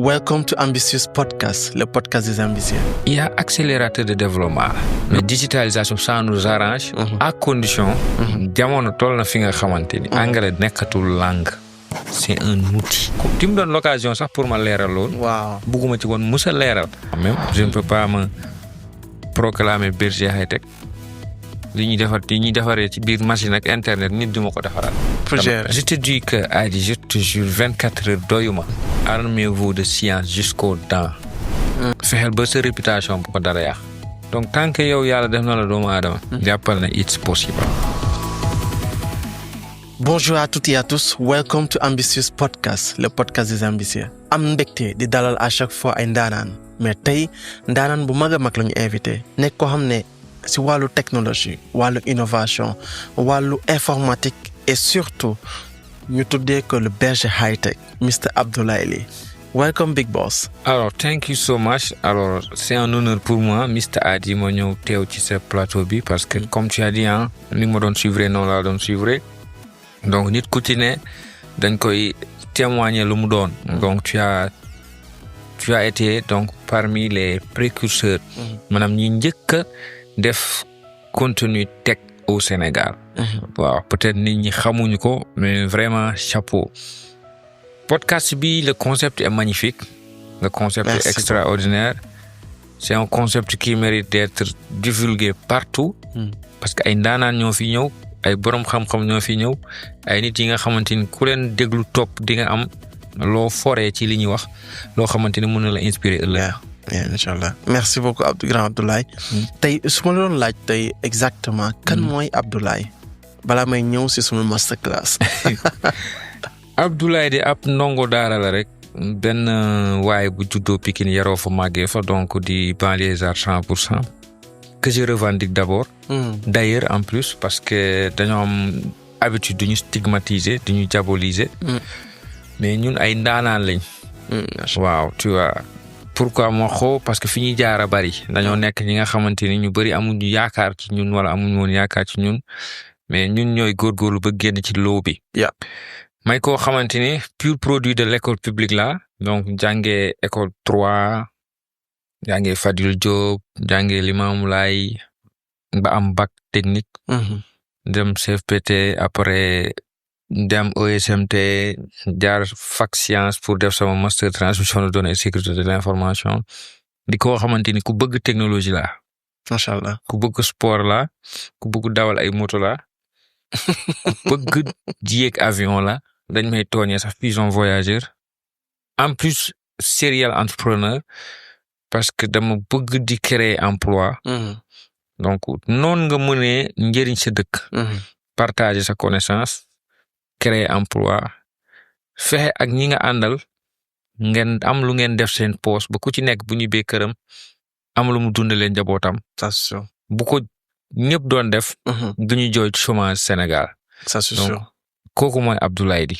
Welcome to Ambitious Podcast, le podcast des ambitieux. Il y a accélérateur de développement. Mais digitalisation, ça nous arrange à condition jamono toll na fi nga xamanteni anglais nekkatul langue. C'est un outil. Tu me donnes l'occasion ça pour ma leeral lool. Wow. Bëgguma ci won musa leeral. Même je ne peux pas me proclamer berger high-tech. Li ñuy defaree ci biir machine ak internet nit duma ko defaral. Je te dis que Adi, je te jure 24 heures doyuma. Armez-vous de science jusqu'aux dents. Fexeel ba sa réputation bu ko dara yàq. Donc tant que yow yàlla def na la doomu aadama jàppal na it's possible. Bonjour à toutes et à tous. Welcome to Ambitious Podcast, le podcast des ambitieux. Am mbégte di dalal à chaque fois ay ndaanaan mais tey ndaanaan bu mag a mag la ñu invité nekk koo xam ne si wàllu technologie wàllu innovation wàllu informatique et surtout ñu tuddee que le berger high-tech Mr. Abdoulaye Ly. Welcome big boss. Alors thank you so much. Alors c'est un honneur pour moi Mr. Adi mo ñëw teew ci ce plateau bi parce que comme tu as dit ni ma doon suivre noonu laa doon suivre donc nit ku ci ne dañ koy témoigner lu mu doon. Donc tu as été donc parmi les précurseurs maanaam ñi njëkk a def contenu tech au Sénégal. Waaw peut-être nit ñi xamuñu ko mais vraiment chapeau. Podcast bi le concept est magnifique. Le concept est extraordinaire. C'est un concept qui mérite d'être divulgué partout parce que ay ndaanaan ñoo fi ñëw ay borom xam-xam ñoo fi ñëw ay nit yi nga xamanteni ku leen déglu topp di nga am loo foree ci li ñuy wax loo xamanteni mën na la inspirer ëllëg. Inch'Allah. Merci beaucoup grand Abdoulaye. Tey su ma la doon laaj tey exactement kan mooy Abdoulaye balaa may ñëw si suma masterclass. Abdoulaye de ab ndongo daara la rek benn waaye bu juddoo Pikine yaroo fa màggee fa donc di banlieusard 100% que je revendique d'abord. D'ailleurs en plus parce que dañoo am habitude duñu stigmatiser duñu diaboliser. Mais ñun ay ndaanaan lañ. Waaw tu vois. Pourquoi mo xoo parce que fi ñuy jaar a bari dañoo nekk ñi nga xamanteni ñu bari amuñu yaakaar ci ñun wala amuñu woon yaakaar ci ñun mais ñun ñooy góorgóorlu ba génn ci loo bi. may koo xamanteni pur produit de l'école publique là donc jàngee école 3 jàngee Fadil Diop jàngee Limamoulaye ba am bac technique. Dem CFPT après dem ESMT jaar fac science pour def sama master transmission de données et sécurité de l'information di ko xamanteni ku bëgg technologie la machallah ku bëgg sport la ku bëgg dawal ay moto la ku bëgg jiek avion la dañ may tooñee sax pigeon voyageur en plus serial entrepreneur parce que dama bëgg di créer emploi donc non nga mënee njëriñ sa dëkk partager sa connaissance créer emploi fexe ak ñi nga àndal ngeen am lu ngeen def seen poste ba ku ci nekk bu ñu bee këram am lu mu dundalee njabootam. Ça c'est sûr. Bu ko ñëpp doon def. duñu jooy chômage Sénégal. Ça c'est sûr. Kooku mooy Abdoulaye Ly.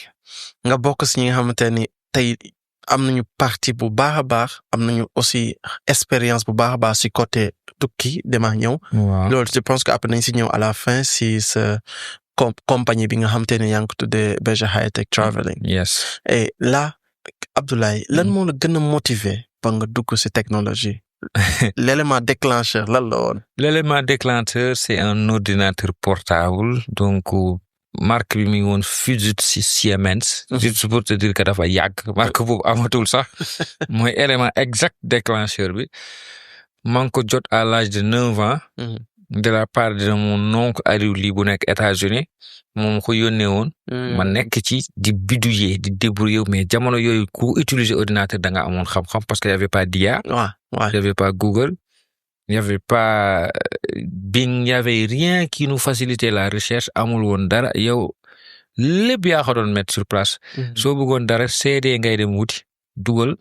Nga bokk si ñi nga xamante ni tey am nañu parti bu baax a baax am nañu aussi expérience bu baax a baax si côté tukki dema ñëw. Loolu je pense que après nañ si ñëw à la fin si sa compagnie bi nga xamante ne yaa ngi ko tuddee Berger high-tech traveling. Yes. Et là Abdoulaye lan moo la gën a motiver ba nga dugg si technologie. L'élément déclencheur lan la woon. L'élément déclencheur c'est un ordinateur portable donc marque bi mi ngi woon Fujitsu Siemens. Juste pour te dire que dafa yàgg marque boobu amatul sax mooy élément exact déclencheur bi maa ngi ko jot à l'âge de 9 ans. De la part de mon oncle Aliou Ly bu nekk États-Unis moom ko yónnee woon. ma nekk ci di bidouiller di débrouiller mais jamono yooyu ku utiliser ordinateur da nga amoon xam-xam parce que y avait pas d'IA. Il y avait pas Google. Il y avait pas Bing. Il y avait rien qui nous facilitait la recherche amul woon dara yow lépp yaa ko doon mettre sur place. soo bëggoon dara CD ngay dem wuti dugal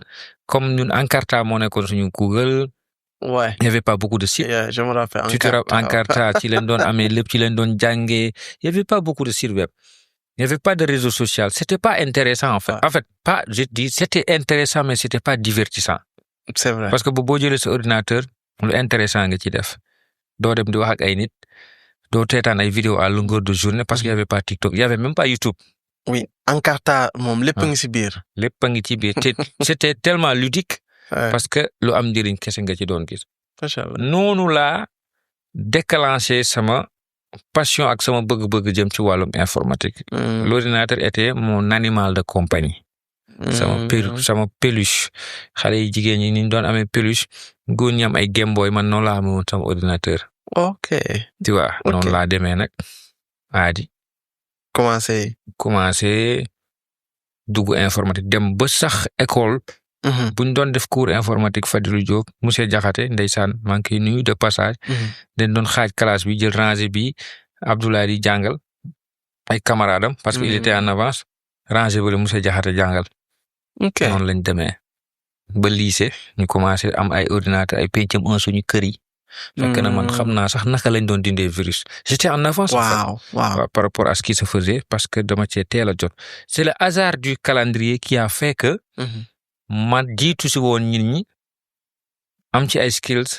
comme ñun Encarta moo nekkoon suñu Google. Ouais. Il y avait pas beaucoup de sites. Je me rappelle Encarta ci leen doon amee lépp ci leen doon jàngee. Il y avait pas beaucoup de sites web. Il y avait pas de réseau social. C'était pas intéressant en fait. En fait pas je dis c'était intéressant mais c'était pas divertissant. C'est vrai. Parce que boo jëlee sa ordinateur lu intéressant nga ci def. Doo dem di wax ak ay nit. Doo teetaan ay vidéos à longueur de journée parce qu'il y avait pas TikTok. Il y avait même pas YouTube. oui Encarta moom lépp a ngi si biir. lépp a ngi ci biir te c'était tellement ludique. Ouais. parce que lu am njëriñ kese nga ci doon gis. macha allah. noonu laa déclenché sama passion ak sama bëgg-bëgg jëm ci wàllum informatique. L'ordinateur était mon animal de compagnie. sama peluche xale yi jigéen ñi ni ñu doon amee peluche góor ñi am ay Game Boy man noonu laa amee woon sama ordinateur. ok. tu vois noonu laa demee nag aadi. commencé dugg informatique dem ba sax école. buñ doon def cours informatique Fadilou Diop monsieur Diakhaté ndeysaan maa ngi koy nuyu de passage. dañ doon xaaj classe bi jël rangée bi Abdoulaye di jàngal ay camarades am parce que il était en avance rangée bi la monsieur Diakhaté jàngal. ok noonu lañ demee ba lycée ñu commencé am ay ordinateur ay pencam suñu kër yi. fekk na man xam naa sax naka lañ doon dindee virus. j'étais en avance. waaw par rapport à ce qui se faisait parce que dama cee teel a jot. c'est le hasard du calendrier qui a fait que. ma jiitu si woon nit ñi am ci ay skills.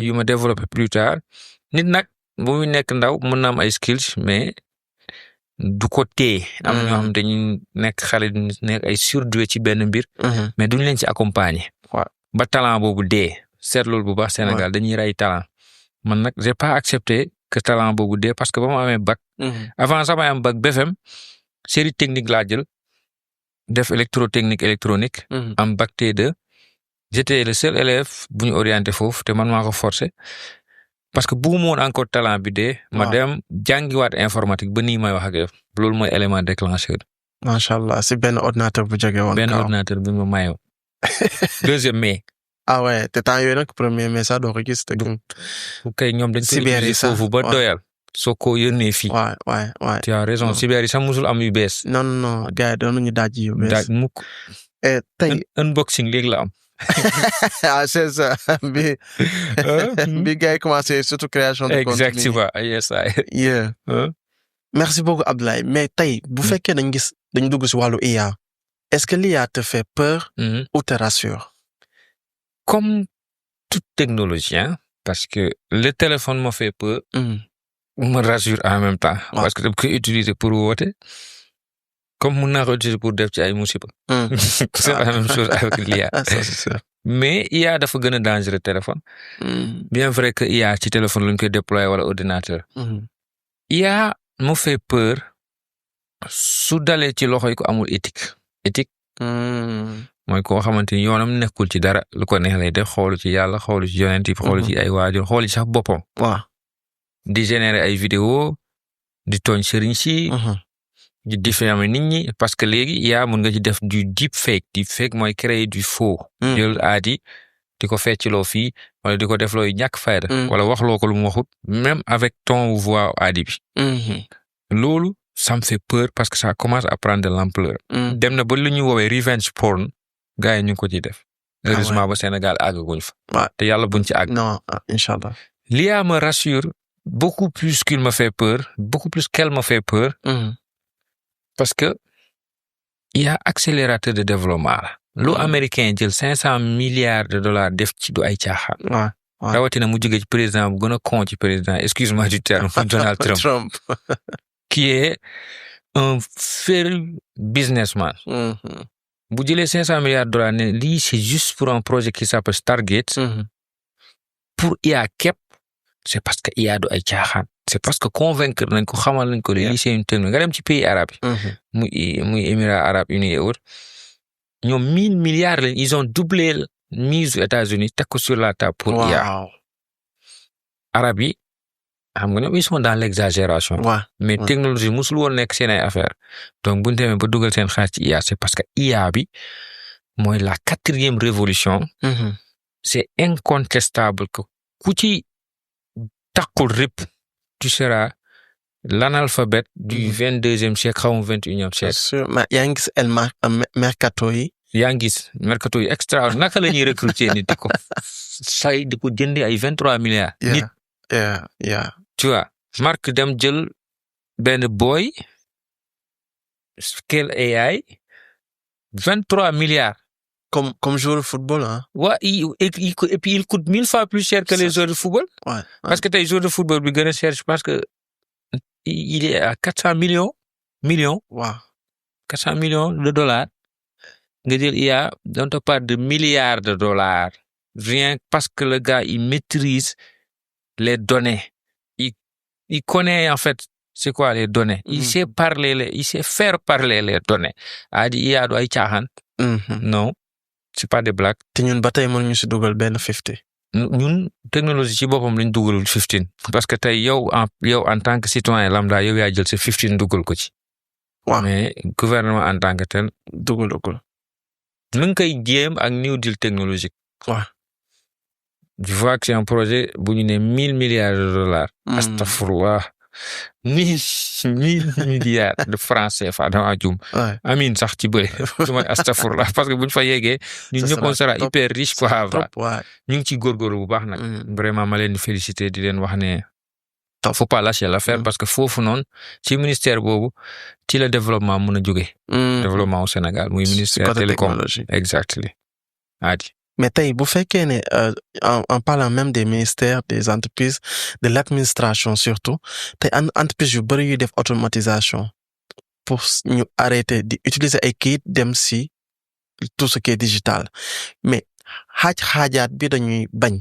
yu ma développé plus tard. nit nag bu muy nekk ndaw mën na am ay skills mais du ko téye. am ñoo xam dañuy nekk xale nekk ay surdoué ci benn mbir. mais duñ leen ci accompagner. ba talent boobu dee. seetlu bu baax Sénégal dañuy rey talent. man nag j'ai pas accepté que talent boobu dee parce que ba ma amee bac. avant sax may am bac BFM série technique laa jël. def électrotechnique électronique. am bac T2. j'étais le seul élève bu ñu orienté foofu te man maa ko forcé parce que bu mu woon encore talent bi dee. ma dem jàngiwaat informatique ba nii may wax ak yow. loolu mooy élément déclencheur. macha allah si benn ordinateur bu jógee woon. benn ordinateur bi ma mayoo. deuxième mai. ah ouais te temps yooyu nag premier mai sax doo ko gis. kay ñoom dañ koy utiliser foofu ba doyal. soo ko yónnee fii. waay. tu as raison cyber yi sax musul am yu bees. non gars yi doon nañu daaj yu bees. daaj mukk. tey unboxing léegi la am. ah c'est ça bi gars yi commencé surtout création de contenu. exactement yes. yeah. merci beaucoup Abdoulaye mais tey bu fekkee dañ dugg si wàllu IA. est-ce que l'IA te fait peur. ou te rassure. comme toute technologie parce que le téléphone me fait peur. me rassure en même temps. parce que dama koy utiliser pour woote. comme mun naa ko utiliser pour def ci ay musiba. c'est la même chose avec l'IA. ça c'est sûr. mais IA dafa gën a dangereux téléphone. bien vrai que IA ci téléphone lañ koy déployer wala ordinateur. IA me fait peur su dalee ci loxoy ko amul éthique. mooy koo xamante ni yoonam nekkul ci dara lu ko neex lay def xoolu ci yàlla xoolu ci yonent yi xoolu ci ay waajur xoolu ci sax boppam. di générer ay vidéo di tooñ sëriñ si. di diffamer nit ñi parce que léegi yaa mun nga ci def du deep fake mooy créer du faux. jël aadi di ko feccloo fii wala di ko def looy ñàkk fayda. wala wax loo ko lu mu waxut même avec ton voix aadi bi. loolu ça me fait peur parce que ça commence à prendre de l'ampleur. dem na ba lu ñuy woowee revenge porn gars yi ñu ngi ko ciy def. heureusement ba Sénégal àggaguñ fa. te yàlla buñ ci àgg. non inchallah. l'IA me rassure beaucoup plus qu'il me fait peur beaucoup plus qu'elle me fait peur. parce que il y a accélérateur de développement la. lu américain jël 500 milliards de dollars def ci du ay caaxaan. rawatina mu jóge ci président bu gën a con ci président excuse-moi du terme Donald Trump. qui est un féru businessman. bu jëlee 500 milliards de dollars ne lii c'est juste pour un projet qui s'appelle Stargate. pour IA képp c'est parce que IA du ay caaxaan. c'est parce que convaincre nañ ko xamal nañ ko lii c'est une technologie nga dem ci pays arabe yi. muy Émirats arabes unis et autres. ñoom 1000 milliards lañ ils ont doublé mise aux États-Unis teg ko sur la table pour IA. arabes yi xam nga ñoom ils sont dans l'exagération. mais technologie musul woon nekk seen ay affaire donc bu ñu demee ba dugal seen xaalis ci IA c'est parce que IA bi mooy la 4e révolution. c'est incontestable que ku ci takkul rip tu seras l'analphabète du 22e siècle xaw ma 21e siècle. mais yaa ngi gis mercato yi. yaa ngi gis mercato yi extra naka la ñuy recruter nit di ko say di ko jëndee ay 23 milliards. nit tu vois Marc dem jël benn boy scale AI 23 milliards. Comme joueur de football, hein? Ouais, et puis il coûte 1000 fois plus cher que les joueurs de football. Parce que tes joueurs de football, je pense que il est à 400 millions. Wow. 400 millions de dollars nga jël IA on te parle de milliards de dollars rien parce que le gars il maîtrise les données il connaît en fait c'est quoi les données il sait faire parler les données a di IA do ay caaxaan non c'est pas des blagues te ñun ba tey mënuñu si dugal benn 50 ñun technologie ci boppam lañ dugalul 15 parce que tey yow en tant que citoyen lambda yow yaa jël sa 15 dugal ko ci waaw mais gouvernement en tant que tel dugalagul ñu ngi koy jéem ak New Deal technologique waaw je vois que c'est un projet bu ñu ne 1000 milliards de dollars astafurlah 1000 milliards de francs CFA dama jum amin sax ci bëri su ma astafurlah parce que buñ fa yeggee ñun ñëpp on sera hyper riche quoi ñu ngi ci góorgóorlu bu baax nag vraiment ma leen di féliciter di leen wax ne faut pas lâcher l'affaire parce que foofu noonu ci ministère boobu ci la développement mën a jóge développement au Sénégal muy ministère télécom exactement aadi mais tey bu fekkee ne en parlant même des ministères des entreprises de l'administration surtout tey entreprise yu bëri yuy def automatisation pour ñu arrêter di utiliser ay kayit dem si tout ce qui est digital mais xaajaat bi dañuy bañ.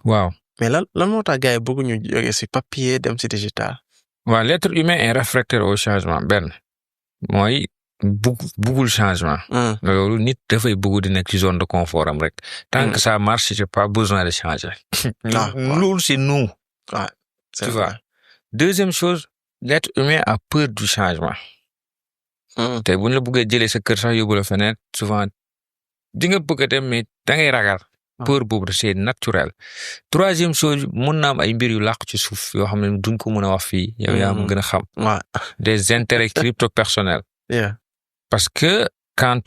waaw mais lan moo tax gars yi bëgg ñu jóge si papier dem si digital. waaw l'être humain est réfractaire au changement benn mooy bëggul changement. loolu nit dafay bëgg di nekk ci zone de confort am rek. tant que ça marche j'ai pas besoin de changer. loolu c'est nous. Ouais, c'est tu vrai. vois. Deuxième chose l'être humain a peur du changement. te bu ñu la bëggee jëlee sa kër sax yóbbu la feneen souvent di nga bëgg a dem mais da ngay ragal. peur boobu c'est naturel. Troisième chose mun na am ay mbir yu làq ci suuf yoo xam ne duñ ko mën a wax fii. yow yaa ma gën a xam. des intérêts crypto-personnels. Parce que quand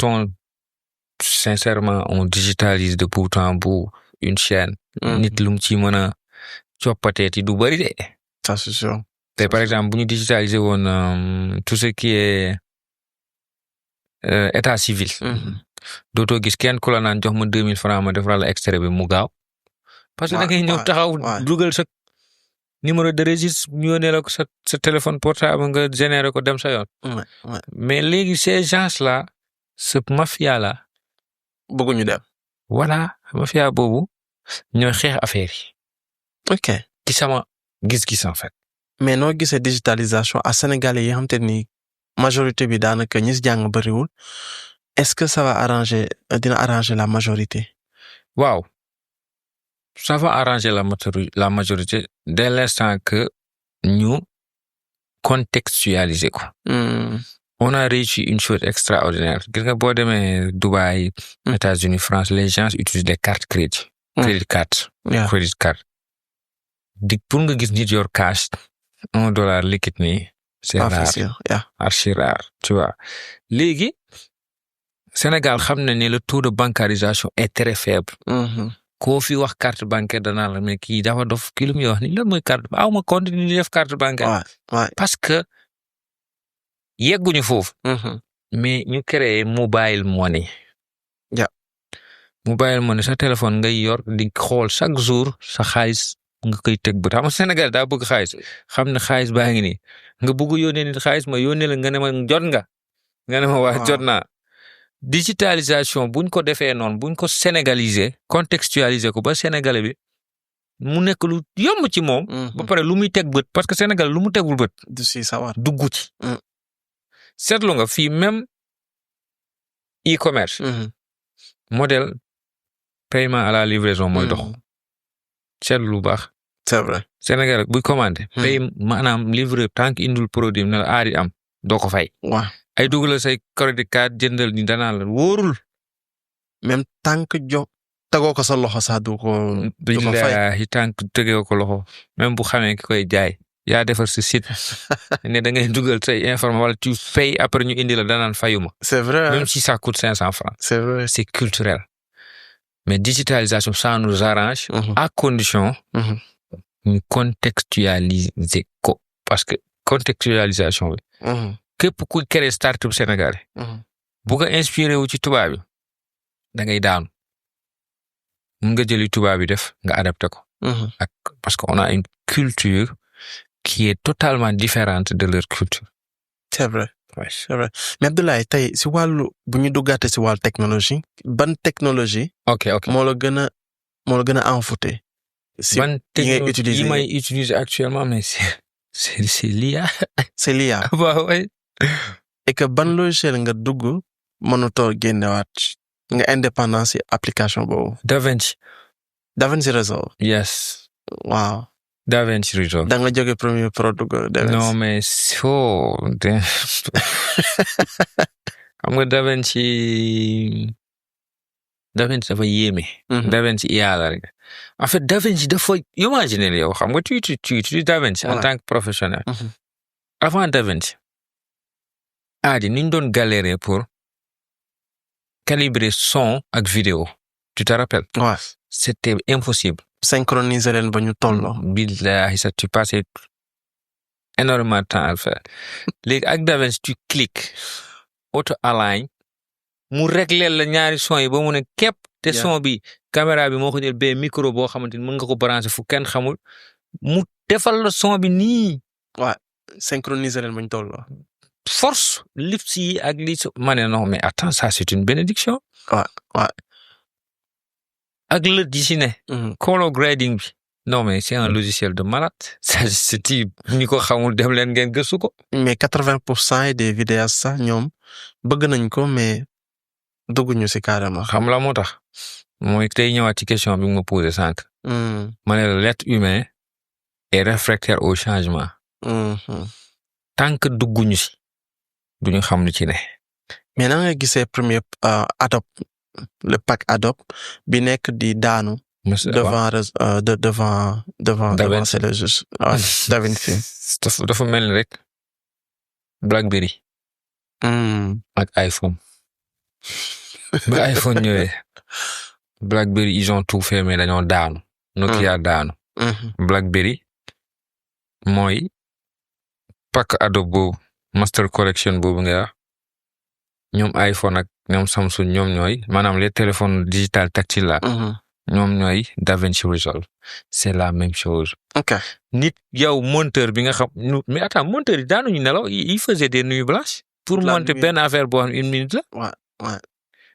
sincèrement on digitalise de bout en bout une chaîne. nit lu mu ci mën a coppateeti du bari de. Ça c'est sûr. te par exemple bu ñu digitaliser woon tout ce qui est état civil. dootoo gis kenn ku la naan jox ma 2000 francs ma defaral la extrait bi mu gaaw. parce que da ngay ñëw taxaw dugal sa numéro de registre ñu yónnee la ko sa téléphone portable nga générer ko dem sa yoon. mais léegi ces gens-là ce mafia-là. bëgguñu dem. voilà mafia boobu ñooy xeex affaire yi. ok ci sama gis-gis en fait. mais noo gisee digitalisation à Sénégalais yi xam te ni majorité bi daanaka ñi si jàng bariwul est-ce que ça va dina arranger la majorité. waaw ça va arranger la majorité dès l'instant que ñu contextualiser ko. On a réussi une chose extraordinaire. Gis nga boo demee Dubaï, États-Unis, France, les gens utilisent des cartes crédit. Credit card. Credit card. Pour nga gis nit yor cash $1 liquide nii. C'est rare. Archi rare, tu vois. Léegi Sénégal xam na ne le taux de bancarisation est très faible. Koo fi wax carte bancaire danaa la mais kii dafa dof kii lu muy wax ni lan mooy carte aw ma compte ni def carte bancaire. Parce que yegguñu foofu. mais ñu créé mobile money. Mobile money sa téléphone ngay yor di xool chaque jour sa xaalis nga koy teg bët xam nga Sénégal daa bëgg xaalis xam ne xaalis baa ngi nii nga bëgg yónnee nit xaalis ma yónnee la nga ne ma jot nga ne ma waa jot naa. digitalisation buñ ko defee noonu buñ ko sénégaliser contextualiser ko ba sénégalais bi mu nekk lu yomb ci moom. ba pare lu muy teg bët parce que Sénégal lu mu tegul bët. du si sawar dugg ci. seetlu nga fii même e-commerce. modèle paiement à la livraison mooy dox. seetlu lu baax. c'est vrai. Sénégal buy commandé. pay maanaam livreur tant que indul produit ne la aari am doo ko fay. waaw. ay dugal say credit card jëndal ni danaa la wóorul. même tant que tegoo ko sa loxo sax du ko fay. tant que tegoo ko loxo même bu xamee ki koy jaay yaa defar sa site ne da ngay dugal say information wala tu payes après ñu indi la danaan fayuma. c'est vrai. même si ça coûte 500 francs. c'est vrai. c'est culturel. mais digitalisation ça nous arrange. à condition. ñu contextualiser ko parce que contextualisation bi. képp ku créer start-up sénégalais. bu ko inspiré wu ci tubaab bi da ngay daanu. mun nga jëli tubaab bi def nga adapté ko. parce que on a une culture qui est totalement différente de leur culture. c'est vrai. Ouais. c'est vrai mais Abdoulaye tey si wàllu bu ñu duggaate si wàllu technologie ban technologie ok moo la gën a envoûté si ban yi ngay technologie utiliser yi may utiliser actuellement mais c'est l'IA. c'est l'IA waaw ouais. et que ban logiciel nga dugg mënutoo génnewaat nga indépendant si application boobu DaVinci Resolve yes waaw DaVinci Resolve da nga jóge premier pro dugg DaVinci non mais xam nga DaVinci dafa yéeme. DaVinci IA la rek en fait DaVinci dafa imaginer yow xam nga tu utilises DaVinci en tant que professionnel. Avant DaVinci ni ñu doon galérer pour calibrer son ak vidéo tu te rappelles. Ouais. C'était impossible. Synchroniser leen ba ñu tolloo. Billahi ça tu passais énormément de temps à le faire léegi ak DaVinci tu cliques auto align mu régler la ñaari son yi ba mu ne képp te son bi caméra bi moo ko jël ba micro boo xamante ni mën nga ko brancher fu kenn xamul mu defal la son bi nii. waaw synchroniser leen ba ñu tolloo. force lips yi ak li ma ne non mais attends ça c'est une bénédiction. waaw. ak le dessiné. color grading bi. non mais c'est un logiciel de malade. ça c'est ñi ko xamul dem leen ngeen gëstu ko. mais 80% des vidéastes sax ñoom bëgg nañ ko mais dugguñu si carrément. xam la moo tax mooy tey ñëwaat ci question bi nga posé sànq. ma ne la l'être humain est réfractaire au changement. tant que dugguñu si duñu xam lu ci ne. mais na nga gisee premier Adobe le pack Adobe bi nekk di daanu. devant c'est le juste DaVinci. dafa mel ni rek BlackBerry. ak iPhone. ba iPhone ñëwee BlackBerry ils ont tout fait mais dañoo daanu. Nokia daanu. BlackBerry mooy pack Adobe boobu Master Collection boobu nga wax ñoom iPhone ak ñoom Samsung ñoom ñooy maanaam les téléphones digital tactile là. ñoom ñooy DaVinci Resolve c'est la même chose. ok nit yow monteur bi nga xam mais attends monteur yi daanuñu nelaw il faisait des nuits blanches. pour monter benn affaire boo xam 1 minute la. ouais.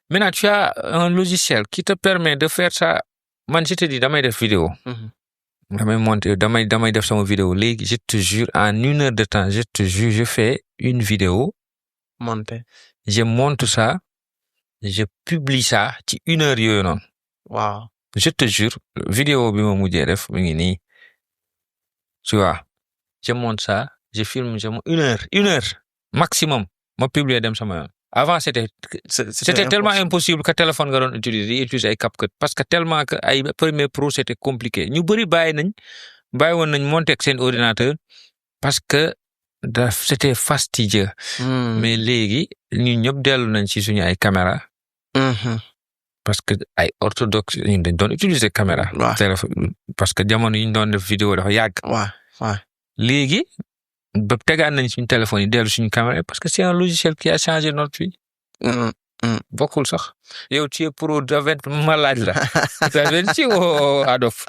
Maintenant tu as un logiciel qui te permet de faire ça man je te dis damay def vidéo. damay monter damay def sama vidéo léegi je te jure en 1 heure de temps je te jure je fais une vidéo. monter. je monte ça je publie ça ci 1 heure yooyu noonu. waaw. je te jure vidéo bi ma mujjee def mi ngi nii tu vois je monte ça je filme 1 heure maximum ma publier dem sama yoon. avant c'était tellement impossible que téléphone nga doon utiliser ay CapCut parce que tellement que ay Premiere Pro c'était compliqué ñu bëri bàyyi woon nañ monter ak seen ordinateur parce que c'était fastidieux. mais léegi ñun ñëpp dellu nañ ci suñu ay caméra. parce que ay orthodoxe ñu dañ doon utiliser caméra. téléphone parce que jamono yi ñu doon def vidéo dafa yàgg. waaw. léegi ba tegaan nañ suñu téléphone yi dellu suñu caméra parce que c'est un logiciel qui a changé notre vie. bokkul sax yow tu es pro DaVinci ma laaj la. DaVinci ou Adobe.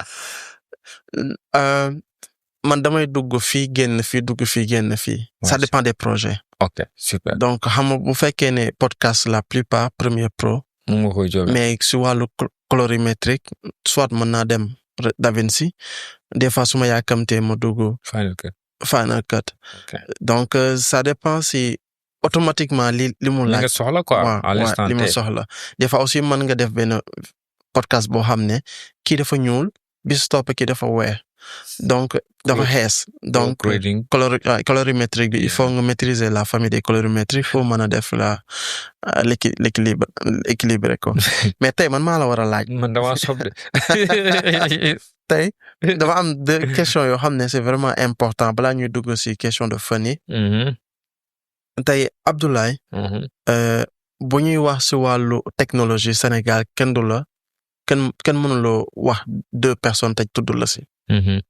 man damay dugg fii génn fii dugg fii génn fii. ça dépend des projets. ok super. donc xam nga bu fekkee ne podcast la plupart Premiere Pro. mais si wàllu colorimétrique soit mën naa dem DaVinci des fois su ma yàkkamtee ma dugg Final Cut. donc ça dépend si automatiquement li mu laaj. nga soxla quoi à l'instant li ma soxla des fois aussi mën nga def benn podcast boo xam ne kii dafa ñuul bis topp kii dafa weex donc dafa xees donc colorimétrique bi il faut nga maîtriser la famille des colorimétriques faut mën a def l'équilibre quoi mais tey man maa la war a laaj. man dama sob de. tey dafa am deux questions yoo xam ne c'est vraiment important balaa ñuy dugg ci question de fun yi. tey Abdoulaye. bu ñuy wax ci wàllu technologie Sénégal kenn mënuloo wax 2 personnes tey tudd la ci.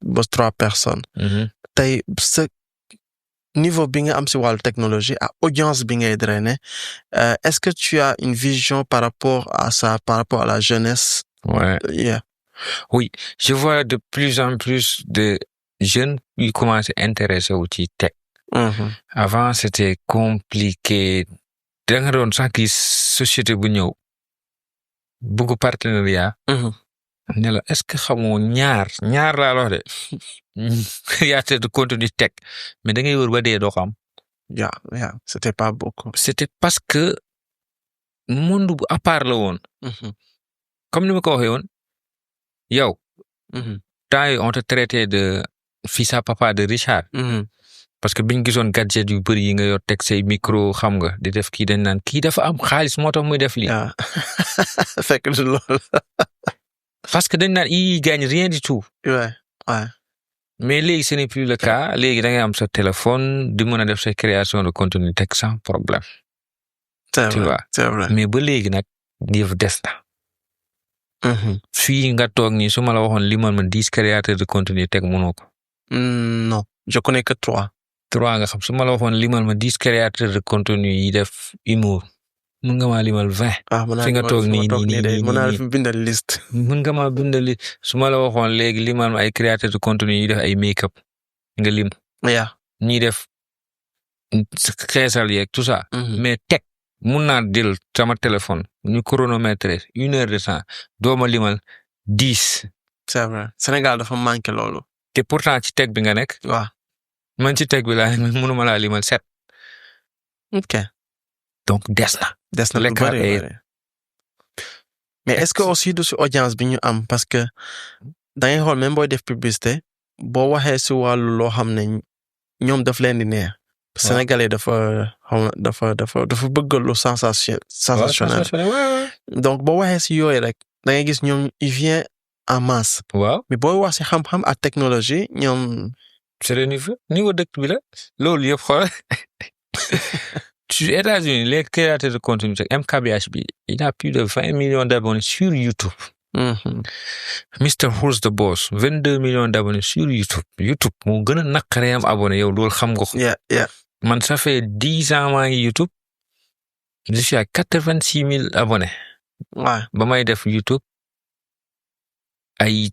ba 3 personnes. tey sa niveau bi nga am ci wàllu technologie ak audience bi ngay drainer est-ce que tu as une vision par rapport à ça par rapport à la jeunesse. oui je vois de plus en plus de jeunes qui commencent à intéresser au tech Avant c'était compliqué da nga doon sax gis société bu ñëw bëgg partenariat ne la est-ce que xamoo ñaar laa la wax de créateur de contenu tech mais da ngay wër ba dee doo xam. C'était pas beaucoup. C'était parce que monde bu à part la woon. Comme ni ma ko waxee woon yow. temps yi on te traitait de fils à papa de Richard. parce que biñ gisoon gadget yu bëri yi nga yor teg say micro xam nga di def kii dañ naan kii dafa am xaalis moo tax muy def lii. fekk du loolu. parce que dañ naan il gagne rien du tout. mais léegi ce n'est plus le cas léegi da ngay am sa téléphone di mën a def say création de contenu teg sans problème. tu vois mais ba léegi nag yëf des na. fii nga toog nii su ma la waxoon limal ma 10 créateurs de contenu teg mënoo ko. non je connais que 3 nga xam su ma la waxoon limal ma 10 créateurs de contenu yi def humour mën nga maa limal 20. fi nga toog nii mën naa fi bindal liste. mën nga maa bindal su ma la waxoon léegi limal ma ay créateurs de contenu yi def ay make-up nga lim. ñi def xeesal yeeg tout ça. mais teg mun naa jël sama téléphone ñu chronométrer 1 heure de temps doo ma limal 10. c'est vrai Sénégal dafa manqué loolu. te pourtant ci teg bi nga nekk. man ci teg bi laa mënuma laa limal 7. ok. donc des na lu bari. mais est-ce que aussi du si audience bi ñu am parce que da ngay xool même booy def publicité boo waxee si wàllu loo xam ne ñoom daf leen di neex. Sénégalais dafa bëgg lu sensationnel. donc boo waxee si yooyu rek da ngay gis ñoom il vient en masse. mais booy wax si xam-xam ak technologie ñoom. c'est le niveau dëkk bi la loolu yëpp xool. Sur États-Unis les créateurs de contenu MKBHD il a plus de 20 millions d'abonnés sur YouTube. Mr Who's the Boss 22 millions d'abonnés sur YouTube moo gën a naqaree am abonné yow loolu xam nga ko. man ça fait 10 ans maa ngi YouTube je suis à 86 000 abonnés. ba may def YouTube ay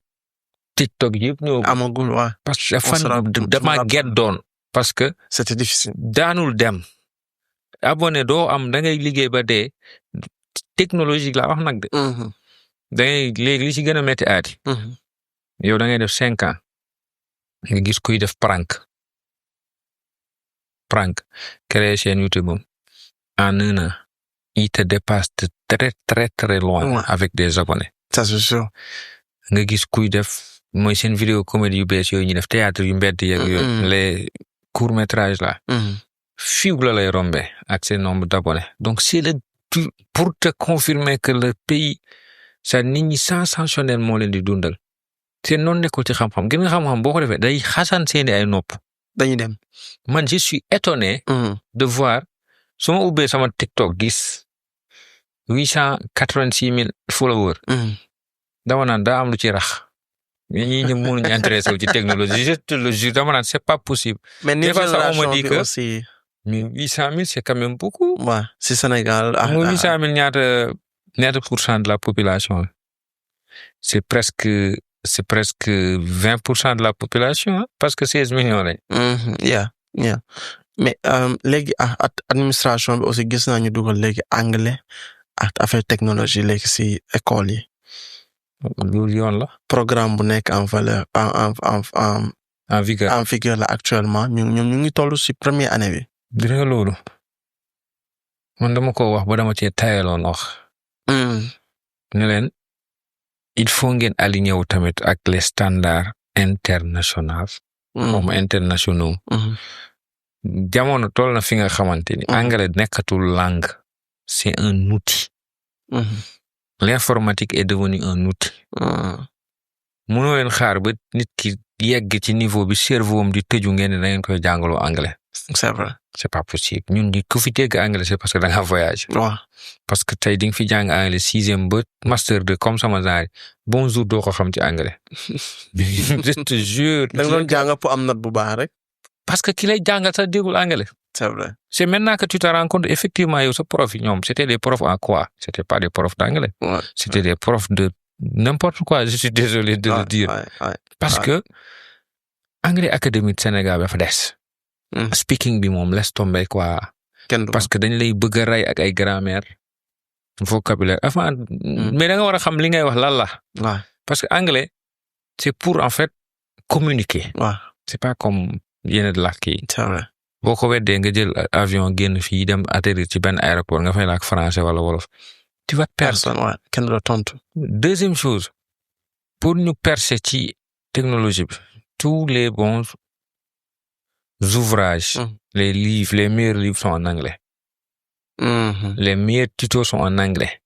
TikTok yëpp ñëw. amagul parce que fan dama get doon parce que. c'était difficile. daanul dem. abonné doo am da ngay liggéey ba dee technologique la wax nag de. da ngay léegi li ci gën a métti aati. yow da ngay def 5 ans nga gis kuy def prank créer chaîne YouTube en 1 an il te dépasse de très très très loin. avec des abonnés. ça c'est sûr. nga gis kuy def mooy seen vidéo comédie yu bees yooyu ñu def théâtre yu mbedd yeeg yooyu les courts métrages là. fiw la lay rombe ak seen nombre d'abonnés donc c'est pour te confirmer que le pays sa nit ñi sensationnel moo leen di dundal te noonu nekkul ci xam-xam gën nga xam-xam boo ko defee day xasan seeni ay nopp dañuy dem. man je suis étonné de voir su ma ubbee sama TikTok gis 886 000 followers dama naan daa am lu ci rax ñi ñu mënuñu intéressé wu ci technologie je te le jure dama naan c'est pas possible. mais ni génération bi aussi. mais 800 000 c'est quand même beaucoup. c'est Sénégal. 800 000 ñaata % de la population. c'est presque 20% de la population parce que 16 millions lañ. mais léegi administration bi aussi gis naa ñu dugal léegi anglais ak affaire technologie léegi si école yi. loolu yoon la. programme bu nekk en valeur en vigueur la actuellement ñu ngi toll si première année bi. dina loolu man dama ko wax ba dama cee tayaloon wax. ne leen il faut ngeen aligné wu tamit ak les standards internationaux. internationaux. jamono toll na fi nga xamante ni. anglais nekkatul langue. c'est un outil. l'informatique est devenue un outil. mënoo leen xaar ba nit ki yegg ci niveau bi cerveau am di tëju ngeen ne da ngeen koy jàngaloo anglais. c'est vrai. c'est pas possible ñun ñi ku fi dégg anglais c'est parce que da nga voyage. parce que tey di nga fi jàng anglais 6e ba master 2 comme sama genre bonjour doo ko xam ci anglais. je te jure. da nga doon jàng pour am note bu baax rek. parce que ki lay jàngal sax déggul anglais. c'est vrai. c'est maintenant que tu te rends compte effectivement yow sa prof yi ñoom c'était des profs en quoi c'était pas des profs d'anglais. c'était des profs de n'importe quoi je suis désolé de le dire. parce que anglais académique Sénégal dafa des. speaking bi moom laisse tomber quoi. parce que dañ lay bëgg a rey ak ay grammaire vocabulaire avant mais da nga war a xam li ngay wax lan la. parce que anglais c'est pour en fait communiquer. c'est pas comme yeneen làkk yi. c'est vrai. boo ko weddee nga jël avion génn fii dem atterrir ci benn aéroport nga fay làkk français wala wolof. tu vas perdre. kenn la tontu. deuxième chose pour ñu percer ci technologie bi tous les bons ouvrages. les livres les meilleurs livres sont en anglais. les meilleurs tutos sont en anglais.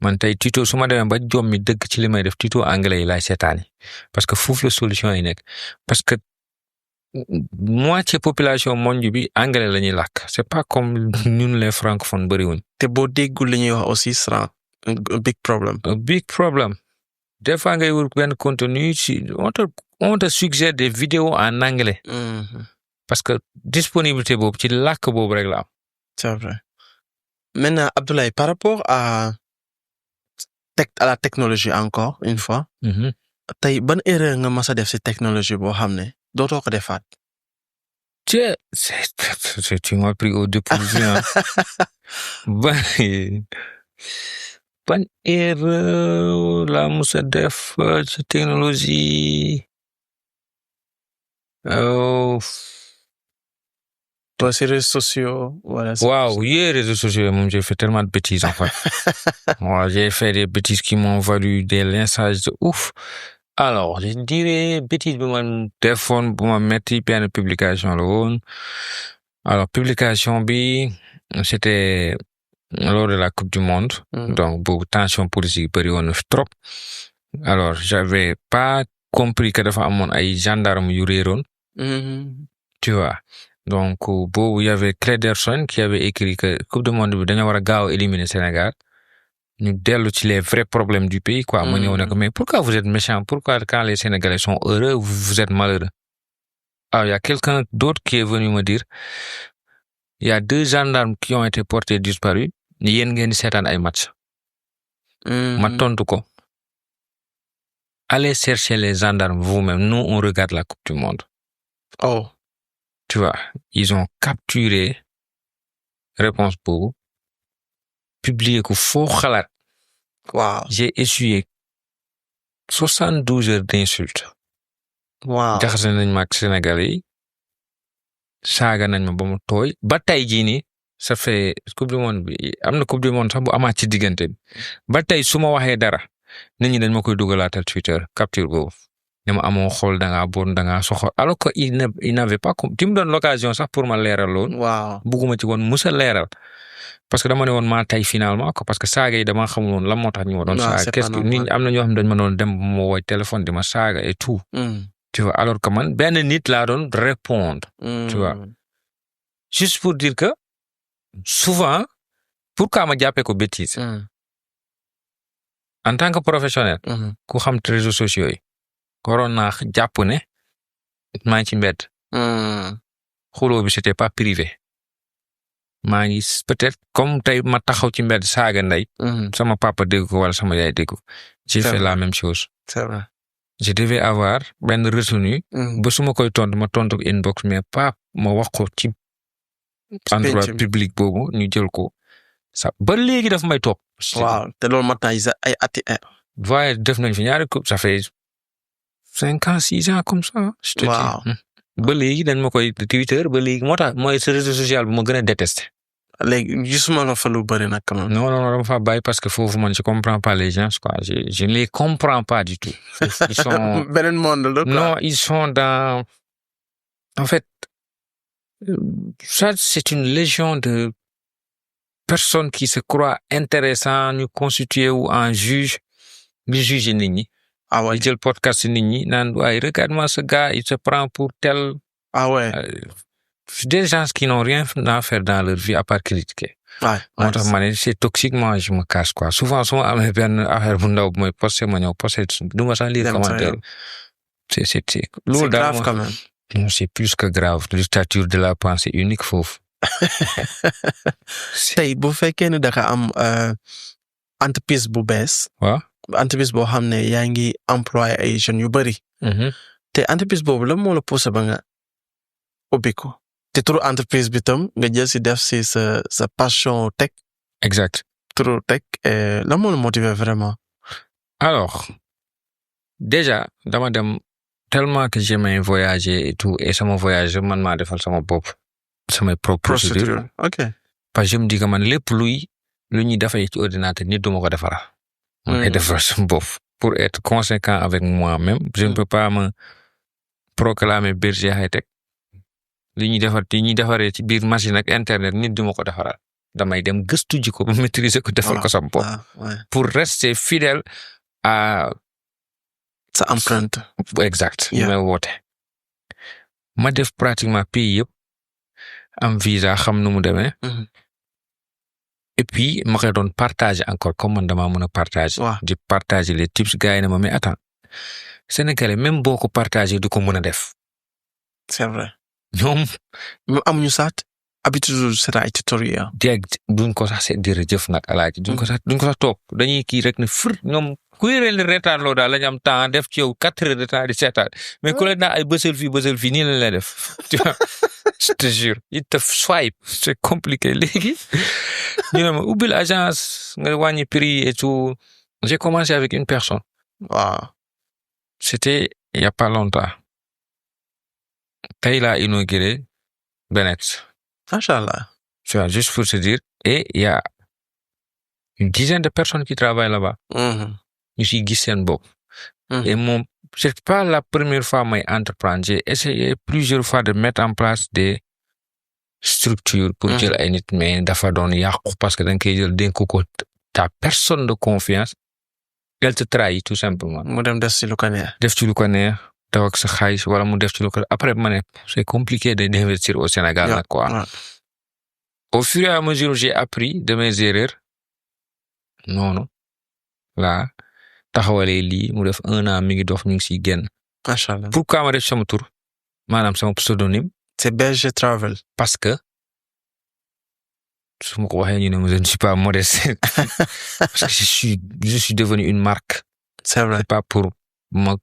man tey tuto su ma demee ba jommi dëgg ci li may def tuto anglais yi laay seetaani parce que foofu la solution yi nekk parce que moitié population monde bi anglais la ñuy làkk c'est pas comme ñun les francophones bëriwuñ. te boo déggul li ñuy wax aussi sera un big problem. un big problem. des fois ngay wër benn contenu ci on te suggère des vidéos en anglais. parce que disponibilité boobu ci làkk boobu rek la am. c'est vrai. maintenant Abdoulaye par rapport à la technologie encore une fois. tey ban erreur nga mas a def ci technologie boo xam ne dootoo ko defaat. tu m'as pris au dépourvu. ban erreur la mos a def ci technologie. toi ces réseaux sociaux. voilà. Waouh, réseaux sociaux, j'ai fait tellement de bêtises en fait. Moi, j'ai fait des bêtises qui m'ont valu des lynchages de ouf. Alors, je dirais bêtises bu ma defoon bu ma metti benn publication la woon. Alors, publication bi c'était lors de la Coupe du Monde. Donc, boobu tension politique bëri woon na trop. Alors, j'avais pas compris que dafa amoon ay gendarmes yu réeroon. Tu vois. Donc, boobu y avait Cléderson qui avait écrit que Coupe du Monde bi dañoo war a gaaw éliminer Sénégal. ñu dellu ci les vrais problèmes du pays quoi. ma ñëw ne ko mais pourquoi vous êtes méchant? Pourquoi quand les Sénégalais sont heureux vous êtes malheureux? Alors, il y a quelqu'un d'autre qui est venu me dire il y a 2 gendarmes qui ont été portés disparus yéen ngeen di seetaan ay match. ma tontu ko allez chercher les gendarmes vous-même, nous on regarde la Coupe du Monde. Tu vois, ils ont capturé réponse boobu publié ko foo xalaat. Wow. J'ai essuyé 72 heures d'insultes. Wow. jaxase nañ ma ak Sénégalais yi saaga nañ ma ba mu tooy ba tey jii nii ça fait Coupe du Monde bi am na Coupe du Monde sax bu amaat ci diggante bi ba tey su ma waxee dara nit ñi dañ ma koy dugalaatal Twitter capture boobu ne ma amoo xool da ngaa bon da ngaa soxor alors que il n'avait pas ti mu doon l'occasion sax pour ma leeral loon. waaw bugguma ci woon musa leeral parce que dama ne woon maa tey finalement quoi parce que saaga yi dama xamul woon lan moo tax ñu ma doon saaga. qu'est-ce que nit am na ñoo xam ne dañ ma doon dem ma woy téléphone di ma saaga et tout. Tu vois, alors que man benn nit laa doon répondre. Tu vois, juste pour dire que souvent pourquoi ma jàppee ko bêtise. En tant que professionnel. ku xam réseaux sociaux yi. waroon naa jàpp ne maa ngi ci mbedd. xuloo bi c'était pas privé. maa ngi peut-être comme tey ma taxaw ci mbedd saaga ndey. sama papa dégg ko wala sama yaay dégg ko. j'ai fait la même chose. C'est vrai. Je devais avoir benn retenu. ba su ma koy tontu ma tontu ko inbox mais pas ma wax ko ci endroit public boobu ñu jël ko. ça ba léegi daf may topp. waaw te loolu mat naa ay ati. voyez def nañ fi ñaari coupe ça fait 5 ans 6 ans comme ça. je te dis ba léegi dañ ma koy Twitter ba léegi moo tax mooy ce réseau social bu ma gën a détesté. léegi gisuma nga fa lu bëri nag quand même. non dama fa bàyyi parce que foofu man je comprends pas les gens quoi je ne les comprends pas du tout. Ils sont beneen monde la. non ils sont dans en fait ça c'est une légion de personnes qui se croient intéressants ñu constituer ou en juge ñu juger nit ñi. ah ouais jël podcast nit ñi naan waaye regarde-moi ce gars il se prend pour tel. ah ouais. Des gens qui n'ont rien à faire dans leur vie à part critiquer. moo tax ma ne c'est toxique moi je me casse quoi souvent su ma amee benn affaire bu ndaw bu may posté ma ñëw posté du ma sax lire commentaire. c'est loolu daal grave quand même. non c'est plus que grave dictature de la pensée unique foofu. tey bu fekkee ne daka am entreprise bu bees. waaw entreprise boo xam ne yaa ngi employé ay jeunes yu bëri. te entreprise boobu la moo la poussé ba nga ubbi ko te turu entreprise bi tam nga jël si def si sa passion tech. Exact. Turu tech lan moo la motiver vraiment. Alors déjà dama dem tellement que j'aimais voyager et tout et sama voyage man maa defal sama bopp samay propre procédure. Ok. parce que je me dis que man lépp lu ñuy defee ci ordinateur nit duma ko defaral. man ngay defal sama bopp pour être conséquent avec moi-même je ne peux pas me proclamer berger high-tech li ñuy defaree ci biir machine ak internet nit duma ko defaral damay dem gëstu ji ko ba maîtriser ko defal ko sama bopp pour rester fidèle à sa empreinte. Exact. may woote ma def pratiquement pays yëpp am visa xam nu mu demee. Et puis ma koy doon partager encore comme man damaa mën a partager. di partager les tips gars yi ne ma mais attends Sénégalais même boo ko partager du ko mën a def. C'est vrai. ñoom amuñu sax habitude c'est ay tutoriel. dégg duñ ko sax seet jërëjëf nag alaaji duñ ko sax toog dañuy kii rek ne fër ñoom kuy leen reetaan loo daal lañu am temps def ci yow 4 heures de temps di seetaan mais ku leen naa ay bësal fii nii lañ lay def tu vois je te jure il te swipe c'est compliqué léegi ñu ne ma ubbil agence nga wàññi prix et tout j'ai commencé avec une personne. Waaw. C'était il y a pas longtemps tey laa inauguré Benex. Machallah. Tu vois, juste pour te dire. Et il y a une dizaine de personnes qui travaillent là-bas. ñu siy gis seen bopp. Et moom c'est pas la première fois may entreprendre j'ai essayé plusieurs fois de mettre en place des structures pour jël ay nit mais dafa doon yàqu parce que da nga koy jël dénk ko ta personne de confiance elle te trahit tout simplement. mu dem def ci lu ko neex. def ci lu ko neex taw ak sa xaalis wala mu def ci lu ko après ma ne c'est compliqué d'investir au Sénégal nag quoi. Au fur et à mesure où j'ai appris de mes erreurs noonu là taxawalee lii mu def 1 an mi ngi dox ñu ngi siy génn. Machallah. Pourquoi ma def sama tur maanaam sama pseudonyme. C'est Berger Travel. Parce que su ma ko waxee ñu ne je ne suis pas modeste parce que je suis devenu une marque. C'est vrai. C'est pas pour me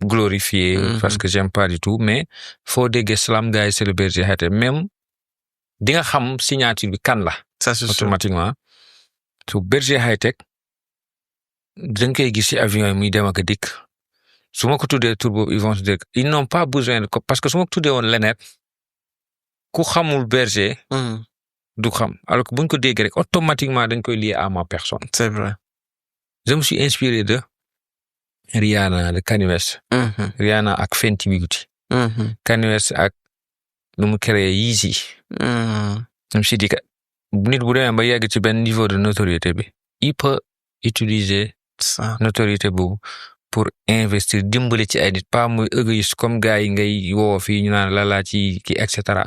glorifier parce que j'aime pas du tout mais foo déggee Salam gars yi c'est le Berger high-tech même di nga xam signature bi kan la. Ça c'est sûr. Automatiquement su Berger high-tech dañ koy gis ci avion yi muy dem ak dikk su ma ko tuddee tur boobu ils vont se dire ils n'ont pas besoin de parce que su ma ko tuddee woon leneen ku xamul Berger. du xam alors que buñ ko dégg rek automatiquement dañ koy lier à ma personne. C'est vrai. Je me suis inspiré de Rihanna de Kanye West. Rihanna ak Fenty Beauty. Kanye West ak nu mu créé Yeezy. Je me suis dit que nit bu demee ba yegg ci benn niveau de notoriété bi il peut utiliser ça notoriété boobu pour investir dimbali ci ay nit pas muy égoïste comme gars yi ngay woo fii ñu naan lala ci ki et cetera.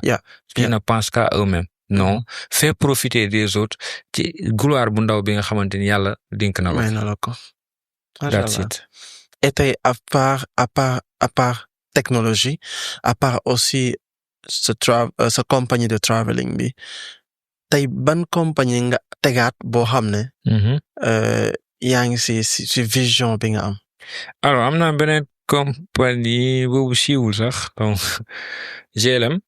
Qui ne pensent qu'à eux-mêmes. Non, fait profiter des autres ci gloire bu ndaw bi nga xamante ni yàlla dénk na la ko. That's it. Et tey à part technologie à part aussi sa compagnie de traveling bi tey ban compagnie nga tegaat boo xam ne. yaa ngi si vision bi nga am. Alors am naa beneen compagnie boobu siiwul sax donc GLM.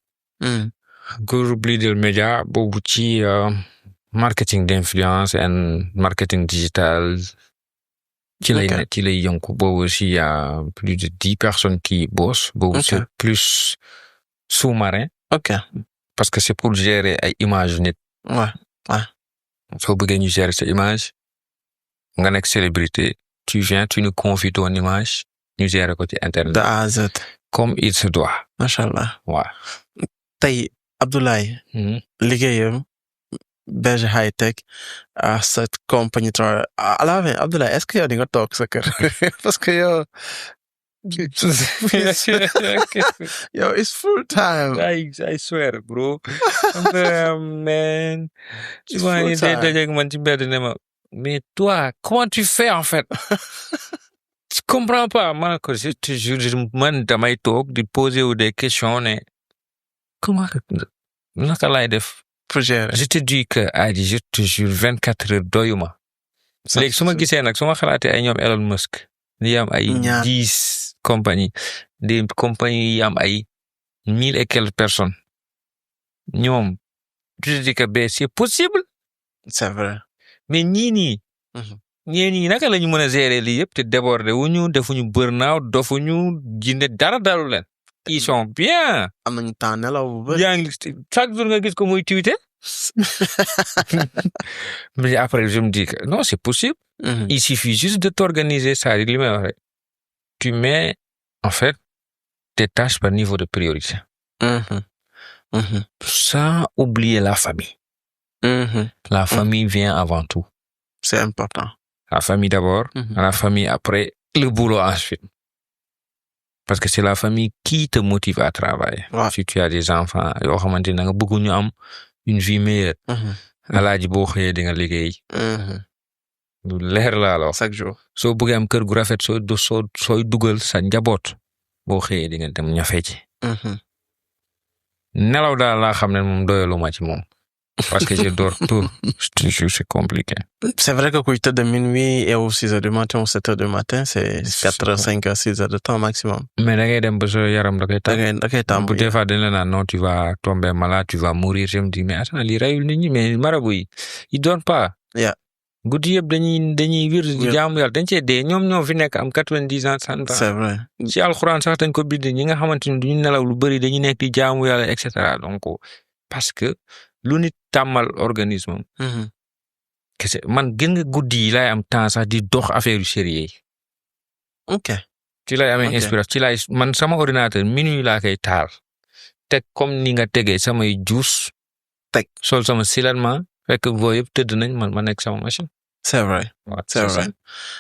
Groupe Lidl Media boobu ci marketing d'influence and marketing digital. ci lay yëngu boobu aussi il y a plus de 10 personnes qui bossent. boobu c'est plus sous-marin. Parce que c'est pour gérer ay images nit. Soo bëggee ñu gérer sa image nga nekk célébrité tu viens tu nous confies ton image ñu gérer ko ci internet. De A à Z. Comme il se doit. Machallah. waaw. tey Abdoulaye. liggéeyam Berger high-tech à cette compagnie travail à la fin Abdoulaye est-ce que yow di nga toog sa kër parce que yow it's full time. I swear bro. Man. It's full time. Man ci mbedd ne ma mais toi comment tu fais en fait. Je comprends pas man ko je te jure man damay toog di poser wu des questions ne comment naka laay def. Je te dis que Adi je te jure 24 heures doyuma. léegi su ma gisee nag su ma xalaatee ay ñoom Elon Musk. di am ay 10 compagnies des compagnies yi am ay 1000 et quelques personnes ñoom tu te dis que c'est possible. C'est vrai. mais ñii nii. ñeen ñi naka la ñu mën a gérer lii yëpp te déborder wuñu defuñu burn-out dofuñu jinde dara dalu leen. ils sont bien. am nañu temps nelaw bu bëri. yaa ngi chaque jour nga gis ko muy tweeter. mais après je me dis que non c'est possible. Il suffit juste de t'organiser ça li may wax rek. tu mets en fait tes tâches par niveau de priorité. Sans oublier la famille. La famille vient avant tout. C'est important. La famille d'abord, la famille après, le boulot ensuite. Parce que c'est la famille qui te motive à travailler. Ouais. Si tu as des enfants, yoo xamante ne nga bëgg ñu am une vie meilleure. Alaaji boo xëyee di nga liggéey. lu leer la alors. chaque jour. soo bëggee am kër gu rafet sooy dugal sa njaboot boo xëyee di nga dem ñafe ci. nelaw daal laa xam ne moom doyaluma ci moom. parce que je dors tôt. C'est compliqué. C'est vrai que kuy tëdd minuit et au 6 heures du matin ou 7 heures du matin, c'est 4 heures, 5 heures, 6 heures de temps maximum. mais da ngay dem ba sa yaram da koy tàmm. da koy tàmm. bu des fois dañ la naan non tu vas tomber malade tu vas mourir je me dis mais attends lii rayul nit ñi mais marabu yi ils dorment pas. Yeah. guddi yëpp dañuy wir di jaamu yàlla dañ cee dee ñoom ñoo fi nekk am 90 ans 100 ans. C'est vrai. ci alxuraan sax dañ ko bind ñi nga xamante ni duñu nelaw lu bëri dañuy nekk di jaamu yàlla et cetera donc parce que lu nit tàmmal organisme. kese man gën nga guddi yi laay am temps sax di dox affaire yu sérieux yi. ok. ci lay amee inspiration ci lay man sama ordinateur minuit laa koy taal. teg comme ni nga tegee samay juice. teg sol sama silalement fekk boo yëpp tëdd nañ man ma nekk sama machine. c'est vrai. c'est vrai.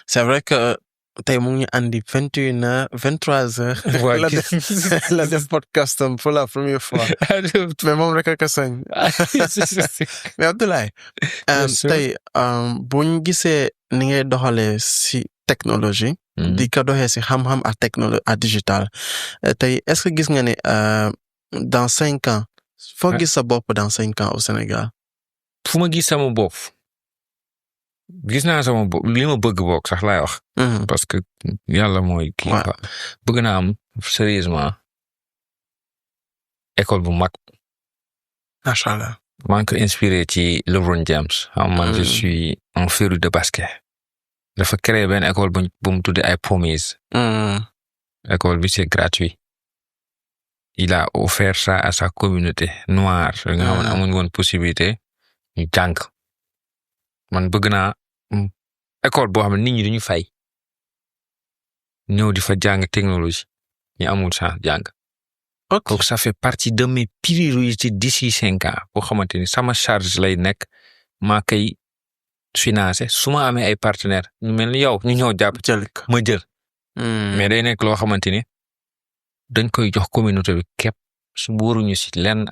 c'est vrai que tey mu ngi andi 21h 23h. la def podcast am pour la première fois. mais moom rek a sañ. mais Abdoulaye. tey bu ñu gisee ni ngay doxalee si technologie. di ko doxee si xam-xam ak technologie ak digital. tey est-ce que gis nga ne dans 5 ans. foo gis sa bopp dans 5 ans au Sénégal. fu ma gis sama bopp. gis naa sama bopp li ma bëgg bokk sax laay wax. parce que yàlla mooy kii quoi. bëgg naa am sérieusement école bu mag. macha allah. maa ngi ko inspiré ci LeBron James. man je suis un féru de basket. dafa créé benn école bu mu tuddee ay Promise. école bi c'est gratuit. il a offert ça à sa communauté noire. nga xam ne amuñu woon possibilité ñu jàng. man bëgg naa école boo xam ne nit ñi duñu fay ñëw di fa jàng technologie ñu amul chance jàng. donc ça fait partie de mes priorités d'ici 5 ans boo xamante ni sama charge lay nekk maa koy financer su ma amee ay partenaires ñu mel ni yow ñu ñëw jàpp ma jël. mais day nekk loo xamante ni dañ koy jox communauté bi képp su wóoruñu si lenn.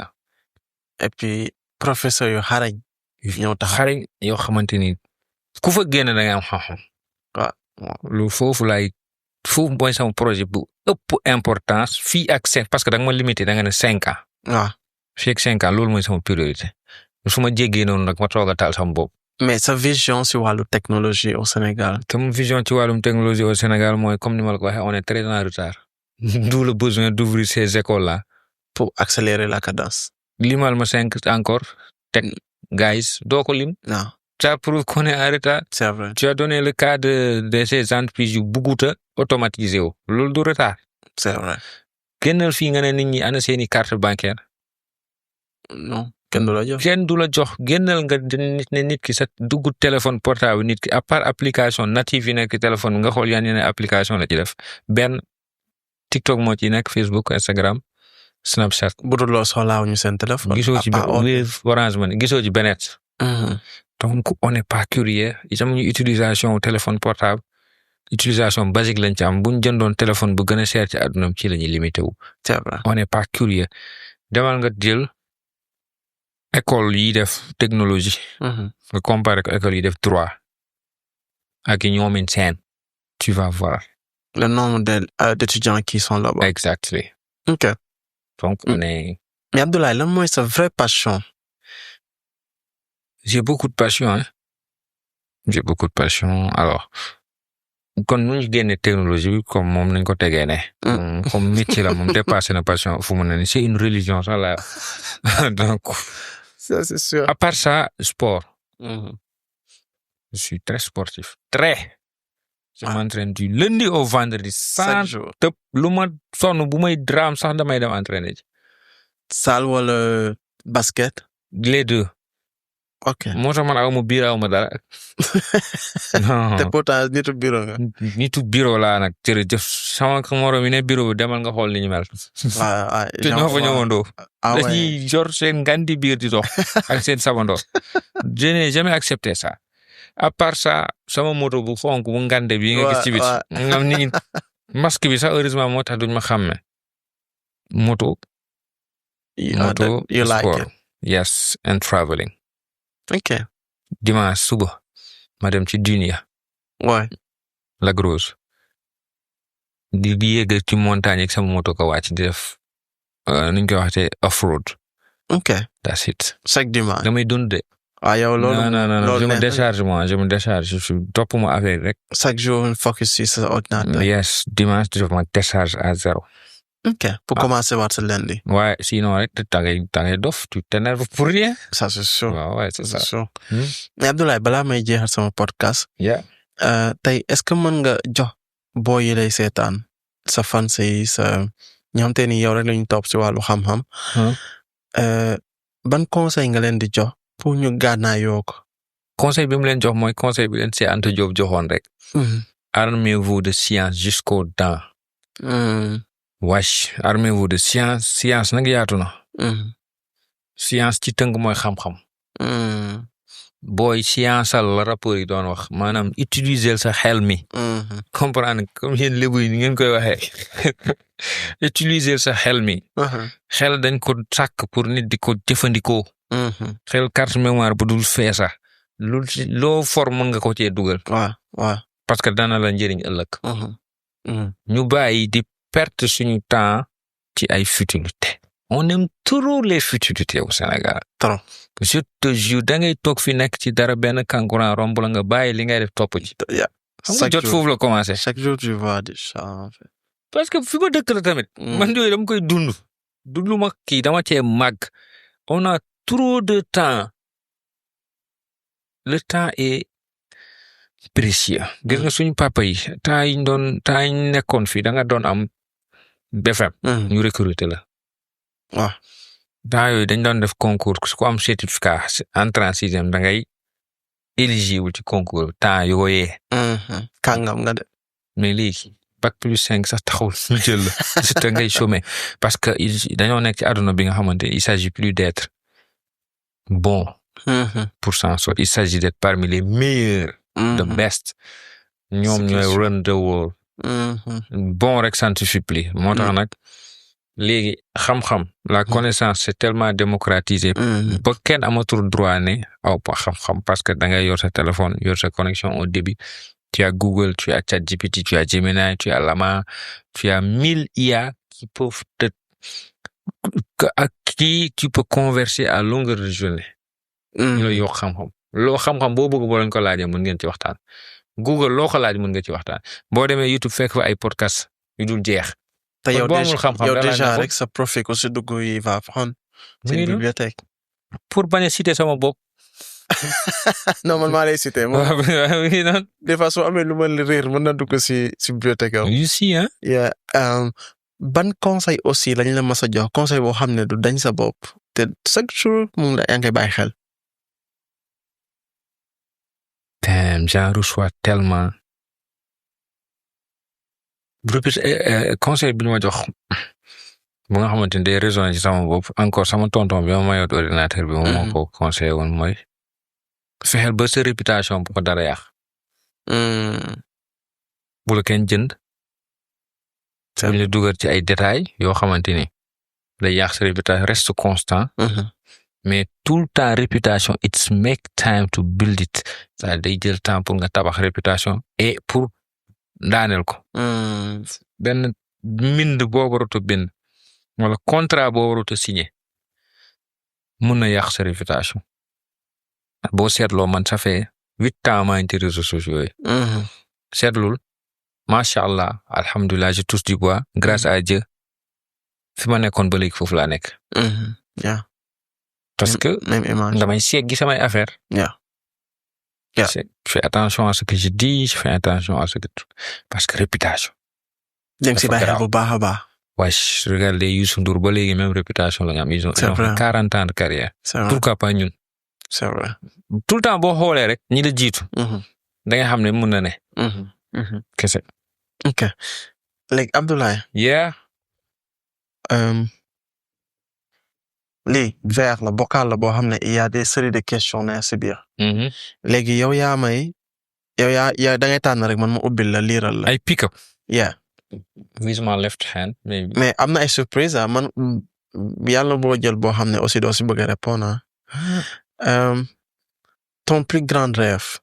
et puis professeur yu xarañ. ñëw tax xarañ yoo xamante ni ku fa génn da nga am xam-xam. lu foofu mooy sama projet bu ëpp importance fii ak 5 parce que da nga ma limité da nga ne 5 ans. waaw fii ak 5 ans loolu mooy sama priorité. su ma jéggee noonu nag ma toog a taal sama bopp. mais sa vision si wàllu technologie au Sénégal. sama vision ci wàllum technologie au Sénégal mooy comme ni ma la ko waxee on est très en retard. d'où le besoin d'ouvrir ces écoles là. pour accélérer la cadence. limal ma 5 encore tech guys doo ko lim. non. ça prouve qu'on est en retard. c'est vrai. tu as donné le cas de ces entreprises yu bugguta automatisé wu loolu du retard. c'est vrai. génnal fii nga ne nit ñi ana seeni carte bancaire. non kenn du la jox. kenn du la jox génnal nga ne nit ki sa dugg téléphone portable nit ki à part application native yi nekk téléphone nga xool yan yeneen application la ci def benn TikTok moo ci nekk Facebook Instagram Snapchat. bu dul loo soxlaa ñu seen téléphone. gisoo ci Wave Orange Money gisoo ci Benet. donc on n'est pas curieux itam ñu utilisation téléphone portable utilisation basique lañ ci am bu ñu jëndoon téléphone bu gën a cher ci àdduna ci la ñuy limité wu. c'est vrai. on n'est pas curieux demal nga jël école yi def technologie. nga comparer ko école yi def droit ak ñoomin seen. tu vas voir. le nombre d'étudiants qui sont là-bas. exactement. ok. donc on est. mais Abdoulaye lan mooy sa vraie passion. J'ai beaucoup de passion, hein. J'ai beaucoup de passion. Alors, kon nu ñu génne technologie bi comme moom nañ ko tegee ne. comme métier la moom dépassé na passion fu mu ne nii c'est une religion ça là donc. Ça c'est sûr. À part ça sport. Je suis très sportif. Très. Je m'entraîne du lundi au vendredi. Chaque jour. Tëb lu ma sonn bu may drame sax damay dem entraîner ji. Salle wala basket. Les deux. Ok. moo tax man aw ma biir aw ma dara. non. te pourtant nitu bureau nga. nitu bureau laa nag jërëjëf sama morom yi ne bureau bi demal nga xool ni ñu mel. waaw te ñoo fa ñëwandoo. ouais. dañuy yor seen ngandi biir di dox ak seen sabandoo. Je n'ai jamais accepté ça. À part ça sama moto bu fonk bu ngande bi nga gis ci biti. ngam ni masque bi sax heureusement moo tax duñ ma xàmme. moto. You like sport. it. Yes, and traveling. Ok. Dimanche suba ma dem ci Dunia. Ouais. La Grosse. di yéeg ci montagne ak sama moto ko wàcc di def nuñ koy waxee off-road. Ok. That's it. Chaque dimanche. damay dund de. yow loolu. non je me décharge moi je me décharge je suis topp ma affaire rek. chaque jour focus sur sa ordinateur. Yes dimanche je me décharge à zéro. Ok. Pour commencer waat sa lundi. Ouais sinon rek dangay dof tu t'énerves pour rien. Ça c'est sûr. Ouais c'est ça. mais Abdoulaye balaa may jeexal sama podcast. Yeah. tey est-ce que mën nga jox boo yi lay seetaan sa fans yi sa ñi xam te ni yow rek lañu topp si wàllu xam-xam. ban conseil nga leen di jox pour ñu gànnaayoo ko. conseil bi mu leen jox mooy conseil bi leen Cheikh Anta Diop joxoon rek. Armez-vous de science jusqu'aux dents. wesh armez-vous de science nag yaatu na. science ci tënk mooy xam-xam. booy science la rapport yi doon wax maanaam utiliser sa xel mi. comprendre comme yéen lébu yi ni ngeen koy waxee. utiliser sa xel mi. xel dañ ko sàkk pour nit di ko jëfandikoo. xel carte mémoire bu dul feesa. loo for mën nga ko cee dugal. waaw. parce que dana la njëriñ ëllëg. ñu bàyyi di perte suñu temps ci ay futilité. On aime trop les futilités au Sénégal. Trop. Je te jure da ngay toog fi nekk ci dara benn kankurang romb la nga bàyyi li ngay def topp ci. xam nga jot foofu la commencé. chaque jour tu vois des gens en fait. parce que fi ma dëkk la tamit. man yooyu dama koy dund. dund ma kii dama cee màgg. on a trop de temps. Le temps est précieux. gis nga suñu papa yi temps yi ñu nekkoon fii da nga doon am BFM. ñu recruter la. waaw. temps yooyu dañ doon def concours ku am certificat entrée en sixième da ngay éligible ci concours temps yooyee. kàngam nga de. mais léegi bac+5 sax taxul ñu jël la c'est ngay chômer parce que dañoo nekk ci àdduna bi nga xamante il s'agit plus d'être bon. pour s'en sortir il s'agit d'être parmi les meilleurs. the best. ñoom ñooy run the world. bon rek ça ne suffit plus moo tax nag. léegi xam-xam la connaissance c'est tellement démocratisé. ba kenn amatul droit ne aw pa xam-xam parce que da ngay yor sa téléphone yor sa connexion au débit. Tu as Google, tu as ChatGPT, tu as Gemini, tu as Llama, tu as 1000 IA qui peuvent à qui tu peux converser à longueur de journée. loolu yoo xam-xam loo xam-xam boo bëgg boo leen ko laajee mën ngeen ci waxtaan. Google loo ko laaj mën nga ci waxtaan boo demee YouTube fekk fa ay podcast yu dul jeex. te yow déjà rek sa profil ko si dugg yi va prendre. c'est une bibliothèque. pour bañ a citer sama bopp. non man maa lay citer moom. des fois soo amee lu ma réer mën na dugg si bibliothèque yow. you see hein. yeah ban conseil aussi lañ la mas a jox conseil boo xam ne du dañ sa bopp te chaque jour moom la yaa ngi bàyyi xel. j'en reçois tellement. conseil bi ñu ma jox bu nga xamante ne day résonner ci sama bopp encore sama tonton bi ma mayoon ordinateur bi moom moo ko conseillé woon mooy fexeel ba sa réputation bu ko dara yàq. bu la kenn jënd. buñ la dugal ci ay détails yoo xamante ni day yàq sa réputation reste constant. mais tout le temps réputation it's make time to build it ça day jël temps pour nga tabax réputation et pour daaneel ko. benn mbind boo warut a bind wala contrat boo warut a signé mun na yàq sa réputation. boo seetloo man ça fait 8 ans maa ngi ci réseaux sociaux yi. seetlul machallah alhamdulilah je touche du bois grâce à Dieu fi ma nekkoon ba léegi foofu laa nekk. Yeah. parce que même image. damay seggi samay affaire. Yeah. Yeah. Je fais attention à ce que je dis, je fais attention à ce que parce que réputation. Dem si bàyyi xel bu baax a baax. Ouais, je regarde les Youssou Ndour ba léegi même réputation la ñu am. Ils ont fait 40 ans de carrière. C'est vrai. Pourquoi pas ñun? C'est vrai. Tout le temps boo xoolee rek ñi la jiitu. da nga xam ne mën na ne. Kese. Ok. Léegi Abdoulaye. Yeah. lii vers la bocal la boo xam ne il y a des séries de questionnaires si biir. léegi yow yaa da ngay tànn rek man ma ubbil la liiral la. ay pick up. Yeah. with my left hand maybe. mais am na ay surprise man yàlla boo jël boo xam ne aussi doo si bëgg a répondre. Ton plus grand rêve.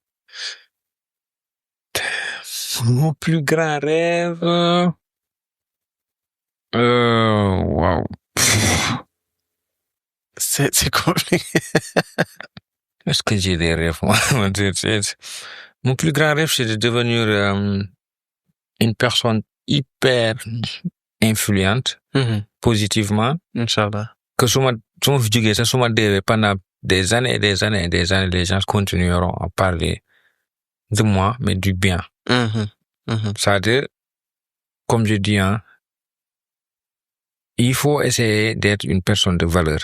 Mon plus grand rêve. Wow. C'est compliqué. Est-ce que j'ai des rêves? Mon plus grand rêve, c'est de devenir une personne hyper influente, positivement. Inch'Allah. Que su ma jógee sax su ma deewee pendant des années et des années et des années, les gens continueront à parler de moi, mais du bien. C'est-à-dire, comme je dis, il faut essayer d'être une personne de valeur.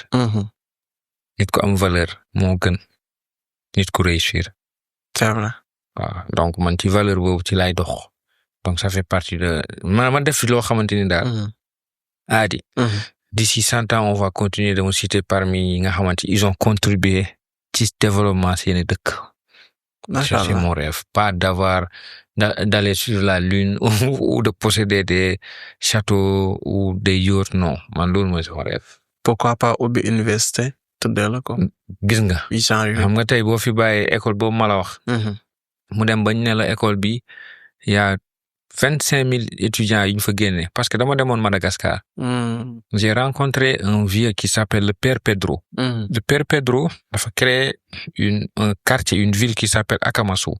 Nit ku am valeur moo gën nit ku réussir. C'est vrai. waaw donc man ci valeur boobu ci lay dox. donc ça fait partie de ma def fi loo xamante ni daal. Adi. D'ici 100 ans on va continuer de me citer parmi nga xamante ils ont contribué ci développement seeni dëkk. Ça c'est mon rêve. Pas d'aller sur la lune ou de posséder des châteaux ou des yachts, non. Man loolu mooy sama rêve. Pourquoi pas ubbi université tuddee la ko. gis nga. xam nga tey boo fi bàyyee école boobu ma la wax. mu dem bañ ne la école bi y a 25,000 étudiants yu ñu fa génne parce que dama demoon Madagascar. J'ai rencontré un vieux qui s'appelle le Père Pedro. Le Père Pedro dafa créer un quartier, une ville qui s'appelle Akamasu.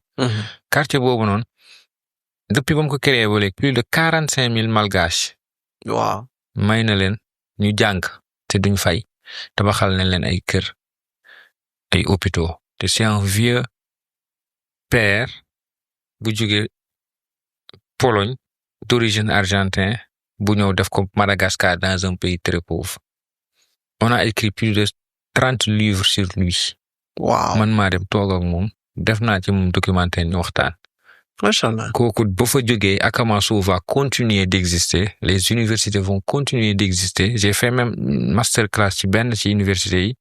Quartier boobu noonu depuis ba mu ko créé ba léegi plus de 45,000 malgaches. Waaw. may na leen ñu jàng te duñ fay tabaxal nañ leen ay kër ay hôpitaux te c'est un vieux père bu jóge Pologne d'origine argentin bu ñëw def ko Madagascar dans un pays très pauvre. On a écrit plus de 30 livres sur lui. Waaw. man maa dem toog ak moom def naa ci moom documentaire ñu waxtaan. Machallah. kooku ba fa jógee Akamasu va continuer d'exister, les universités vont continuer d'exister. J'ai fait même masterclass ci benn ci université yi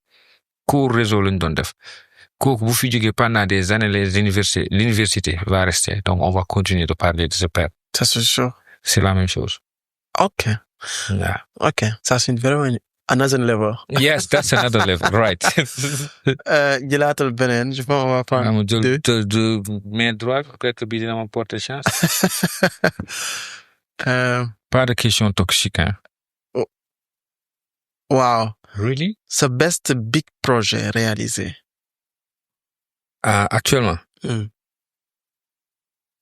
cours réseau lañ doon def. kooku bu fi jógee pendant des années l'université va rester. Donc on va continuer de parler de ce père. Ça c'est sûr. C'est la même chose. Ok. Yeah. Ok. Ça c'est vraiment another level. Yes, that's another level, right. Jëlaatal beneen, je pense on va prendre deux. De main droite, peut-être que bii dina ma porter chance. Pas de question toxique, hein. Wow. Really? Ce best big projet réalisé. Actuellement.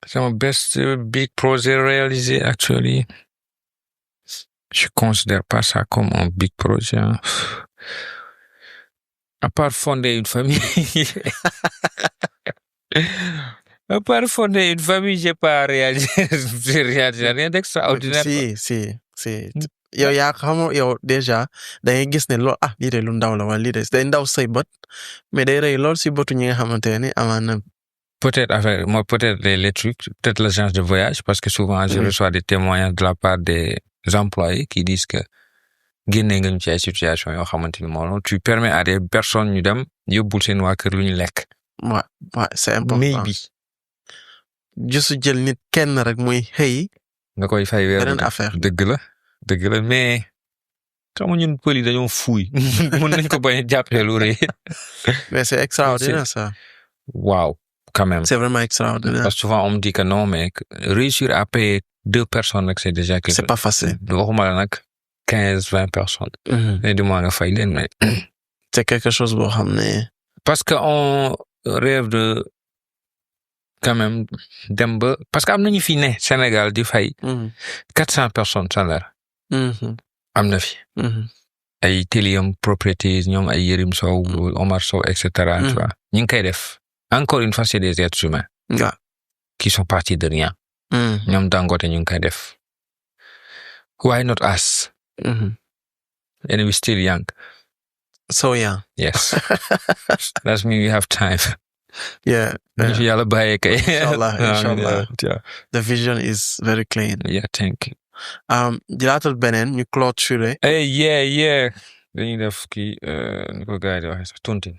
C'est mon best big projet réalisé, actually. Je considère pas ça comme un big projet. À part fonder une famille. À part fonder une famille, j'ai pas réalisé rien d'extraordinaire. Si. yow yaa xam yow déjà da ngay gis ne lool lii de lu ndaw la wala lii de day ndaw say bët mais day rëy lool si bëtu ñi nga xamante ne amaana. Peut-être les trucs, peut-être l'agence de voyage, parce que souvent je reçois des témoignages de la part des employés qui disent que génne nga ñu ci ay situation yoo xamante ni moom tu permets à des personnes ñu dem yóbbul seen waa kër lu ñu lekk. Ouais, c'est important. Maybe. Juste jël nit kenn rek muy xëy. nga koy fay weer beneen affaire. dëgg la mais xam nga ñun pël yi dañoo fuuy mën nañ ko bañ a jàppee lu rëy. Mais c'est extraordinaire ça. Waaw, quand même. C'est vraiment extraordinaire. Parce que souvent on me dit que non, mais réussir à payer 2 personnes rek c'est déjà quelque chose. C'est pas facile. waxuma la nag 15-20 personnes. et du moins nga fay leen mais. C'est quelque chose boo xam ne. Parce que on rêve de quand même dem ba parce que am nañu fi ne Sénégal di fay 400 personnes salaire. am na fi. ay Telium Properties ñoom ay Yérim Sow Omar Sow et cetera. Tu vois ñu ngi koy def encore une fois c'est des êtres humains. qui sont partis de rien. ñoom Dangote ñu ngi koy def. why not us? And we still young. So young. Yes. That means we have time. Yeah. Yàlla bàyyi kay. Inshallah. The vision is very clean. Yeah, thank you. Jilaatal beneen ñu clôturer. Yeah. dañuy def kii ni ko gars yi di waxee sax tontin.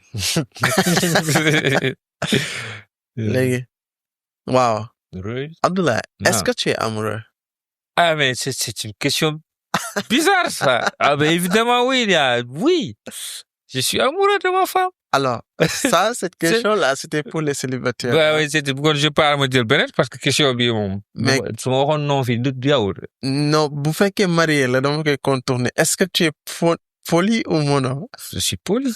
léegi. waaw. Abdoulaye, est-ce que tu es amoureux? Ah, mais c'est une question bizarre, ça. Ah, ben évidemment, oui. Je suis amoureux de ma femme. Alors, ça, cette question-là, c'était pour les célibataires. Oui, c'était pour que je parle me dire Bennett parce que question bi moom. Mais su ma waxoon non fii du yawul. Non, bu fekkee marié la dama koy contourner. Est-ce que tu es poli ou mono? Je suis poli.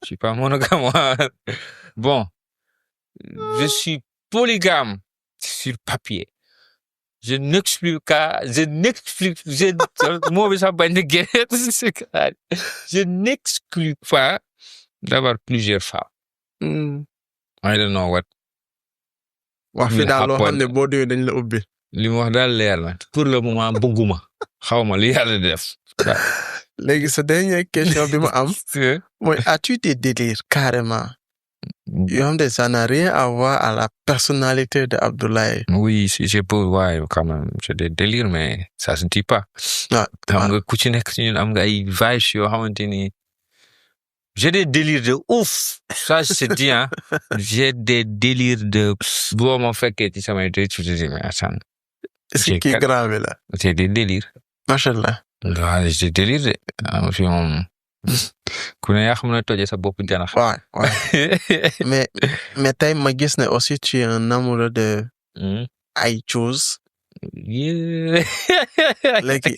Je suis pas monogame, moi. Bon, je suis polygame sur papier. Je n'explique pas d'avoir plusieurs femmes. I don't know what. wax fi daal loo xam ne boo déwee dañ la ubbi. li mu wax daal leer na pour le moment bëgguma xawma li yàlla def. léegi sa dernière question bi ma am. mooy as-tu des délires carrément. yoo xam ne ça n'a rien à voir à la personnalité de Abdoulaye. Oui, si j'ai beau quand même j'ai des délires mais ça se dit pas. xam nga ku ci nekk ci ñun am nga ay vibes yoo xamante ni. J'ai des délires de ouf. Ça, je te dis, hein. J'ai des délires de... Bon, mon fait que ça m'a été, tu te dis, mais attends. C'est qui est grave, là? J'ai des délires. Machallah. J'ai des délires. Ku ne yaa xam ne tojee sa bopp janax. Ouais. mais tey ma gis ne aussi tu es un amoureux de... ay choses. léegi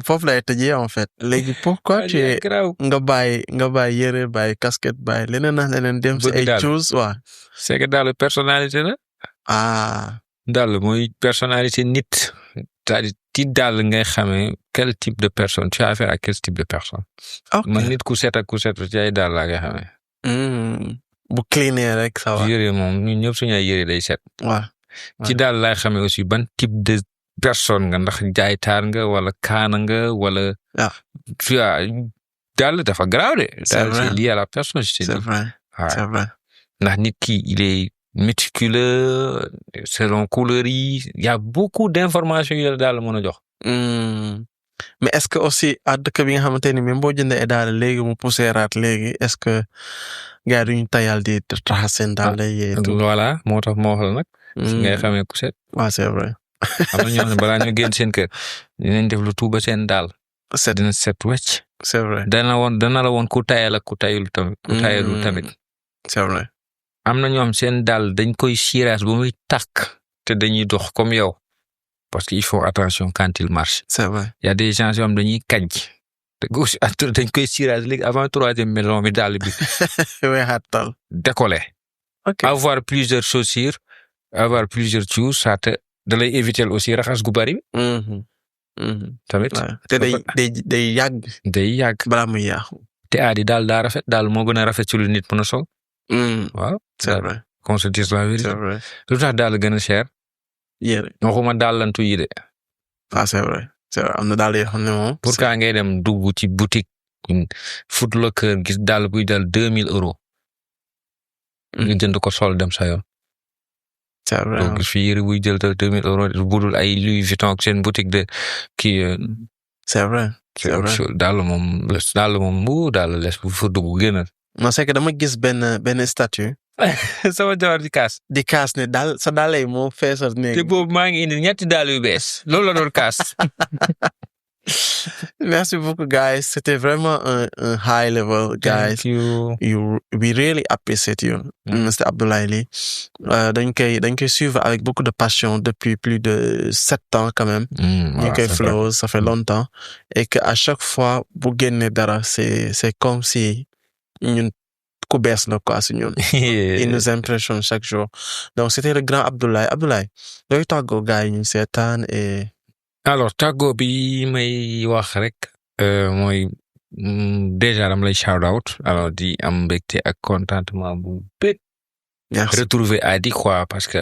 foofu lay tëjee en fait léegi pourquoi tu es nga bàyyi yére bàyyi casquette bàyyi leneen dem si ay choses waaw. c'est que daal personnalité la. daal mooy personnalité nit. c'est-à-dire ci daal ngay xamee quel type de personne tu as affaire à quel type de personne. man nit ku set ci ay daal laa ngay xamee. bu cleaner rek ça va. yére moom ñun ñëpp suñu ay yére day set. waaw. ci daal laay xamee aussi ban type de personne nga ndax jaaytaar nga wala kaana nga wala. tu as daal dafa grave de. c'est vrai c'est lié à la personne. c'est vrai c'est vrai. ndax nit ki il est méticuleux selon couleur yi y a beaucoup d'informations yu la daal mën a jox. mais est-ce que aussi à dëkk bi nga xamante ni même boo jëndee daal léegi mu poussiéraat léegi est-ce que gars duñu tayal di raxas seen daal lay. voilà moo tax moo wax la nag. ngay xamee ku set. waaw c'est vrai. am na ñoo xam ne balaa ñu génn seen kër dinañ def lu tuuba seen daal. dina set wecc. c'est vrai. dana la woon ku tayal ak ku tayul tamit. ku tayalul tamit. c'est vrai. am na ñoom seen daal dañ koy cirage ba muy tàkk te dañuy dox comme yow parce que il faut attention quand il marche. c'est vrai. y a des gens yoo xam dañuy kañ. te gauche dañ koy cirage léegi avant troisième maison bi daal bi. weexaatal. décoller. ok avoir plusieurs chaussures. avoir plusieurs choses ça te da lay éviter aussi raxas gu bari. tamit. te day yàgg. day yàgg. balaa muy yàqu. te aadi daal daa rafet daal moo gën a rafet ci lu nit mën a sol. waaw c'est vrai. qu'on se dise la vérité. c'est vrai. lu tax daal gën a cher. yére. waxuma daal lantu yi de. c'est vrai. c'est vrai am na daal yoo xam ne moom. pour que ngay dem dugg ci boutique Foot Locker gis daal buy dal 2000 €. nga jënd ko sol dem sa yoon. c'est vrai. donc fii yére buy jël 2000 € budul ay Louis Vuitton ak seen boutique de kii. c'est vrai. c'est vrai daal moom daal les bu fa dugg génnal. non c'est que dama gis benn statut. sama jawar di kaas. ne daal sa daal yi moo feesal néeg. te boobu maa ngi indi ñetti daal yu bees loolu la doon kaas. Merci beaucoup, guys. C'était vraiment un high level, guys. Thank you. We really appreciate you, Mr. Abdoulaye Ly. Dañ koy suivre avec beaucoup de passion depuis plus de 7 ans quand même. Ñu koy flow, ça fait longtemps. Et que à chaque fois bu génne dara, c'est comme si ñun ku bees la quoi si ñun. Il nous impressionne chaque jour. Donc c'était le grand Abdoulaye. Abdoulaye looy tàggoo gars yi ñu seetaan et. alors tàggoo bi may wax rek mooy déjà dama lay shout out alors di am mbégte ak contentement bu bët. Merci. Retrouver Adi quoi parce que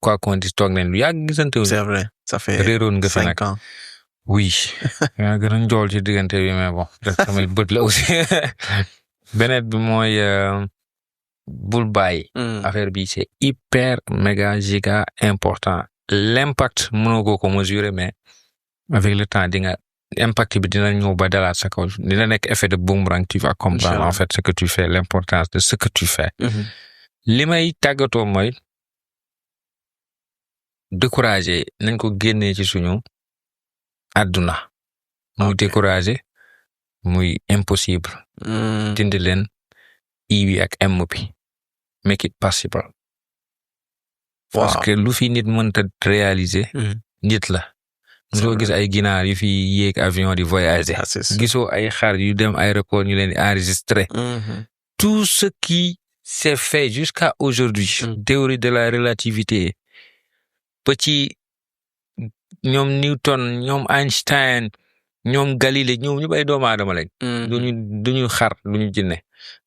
quoi qu'on dise toog nañ lu yàgg gisante. C'est vrai ça fait réeroon nga fi nag 5 ans. oui yaa gën a njool ci diggante bi mais bon samay bët la aussi beneen bi mooy bul bàyyi affaire bi c'est hyper méga giga important l'impact mënoo ko mesurer mais avec le temps di nga impact bi dina ñëw ba dalaat sa kaw dina nekk effet de boomerang tu vas comprendre en fait ce que tu fais l'importance de ce que tu fais li may tàggatoo mooy découragé nañ ko génnee ci suñu àdduna muy découragé muy impossible dindi leen i bi ak m bi make it possible parce que lu fi nit mënta réaliser nit la soo gis ay ginaar yu fi yéeg avion di voyager gisoo ay xar yu dem aéroport ñu leen di enregistrer tout ce qui s'est fait jusqu'à aujourd'hui théorie de la relativité petit ñoom Newton ñoom Einstein ñoom Galilée ñoom ñu bay doomu aadama lañ duñu xar duñu jinne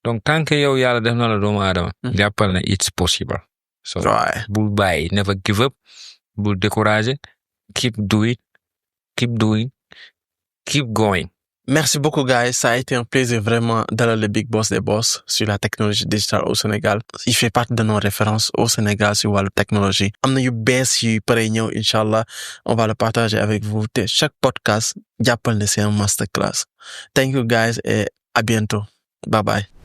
donc tant que yow yàlla def na la doomu aadama jàppal na it's possible so bul bàyyi never give up bul décourager keep doing keep going. Merci beaucoup, guys. Ça a été un plaisir vraiment d'aller le Big Boss des boss sur la technologie digitale au Sénégal. Il fait partie de nos références au Sénégal sur la technologie. Amna yu bees yu pare ñëw, Inch'Allah. On va le partager avec vous. Chaque podcast, jàppal ne c'est un masterclass. Thank you, guys, et à bientôt. Bye bye.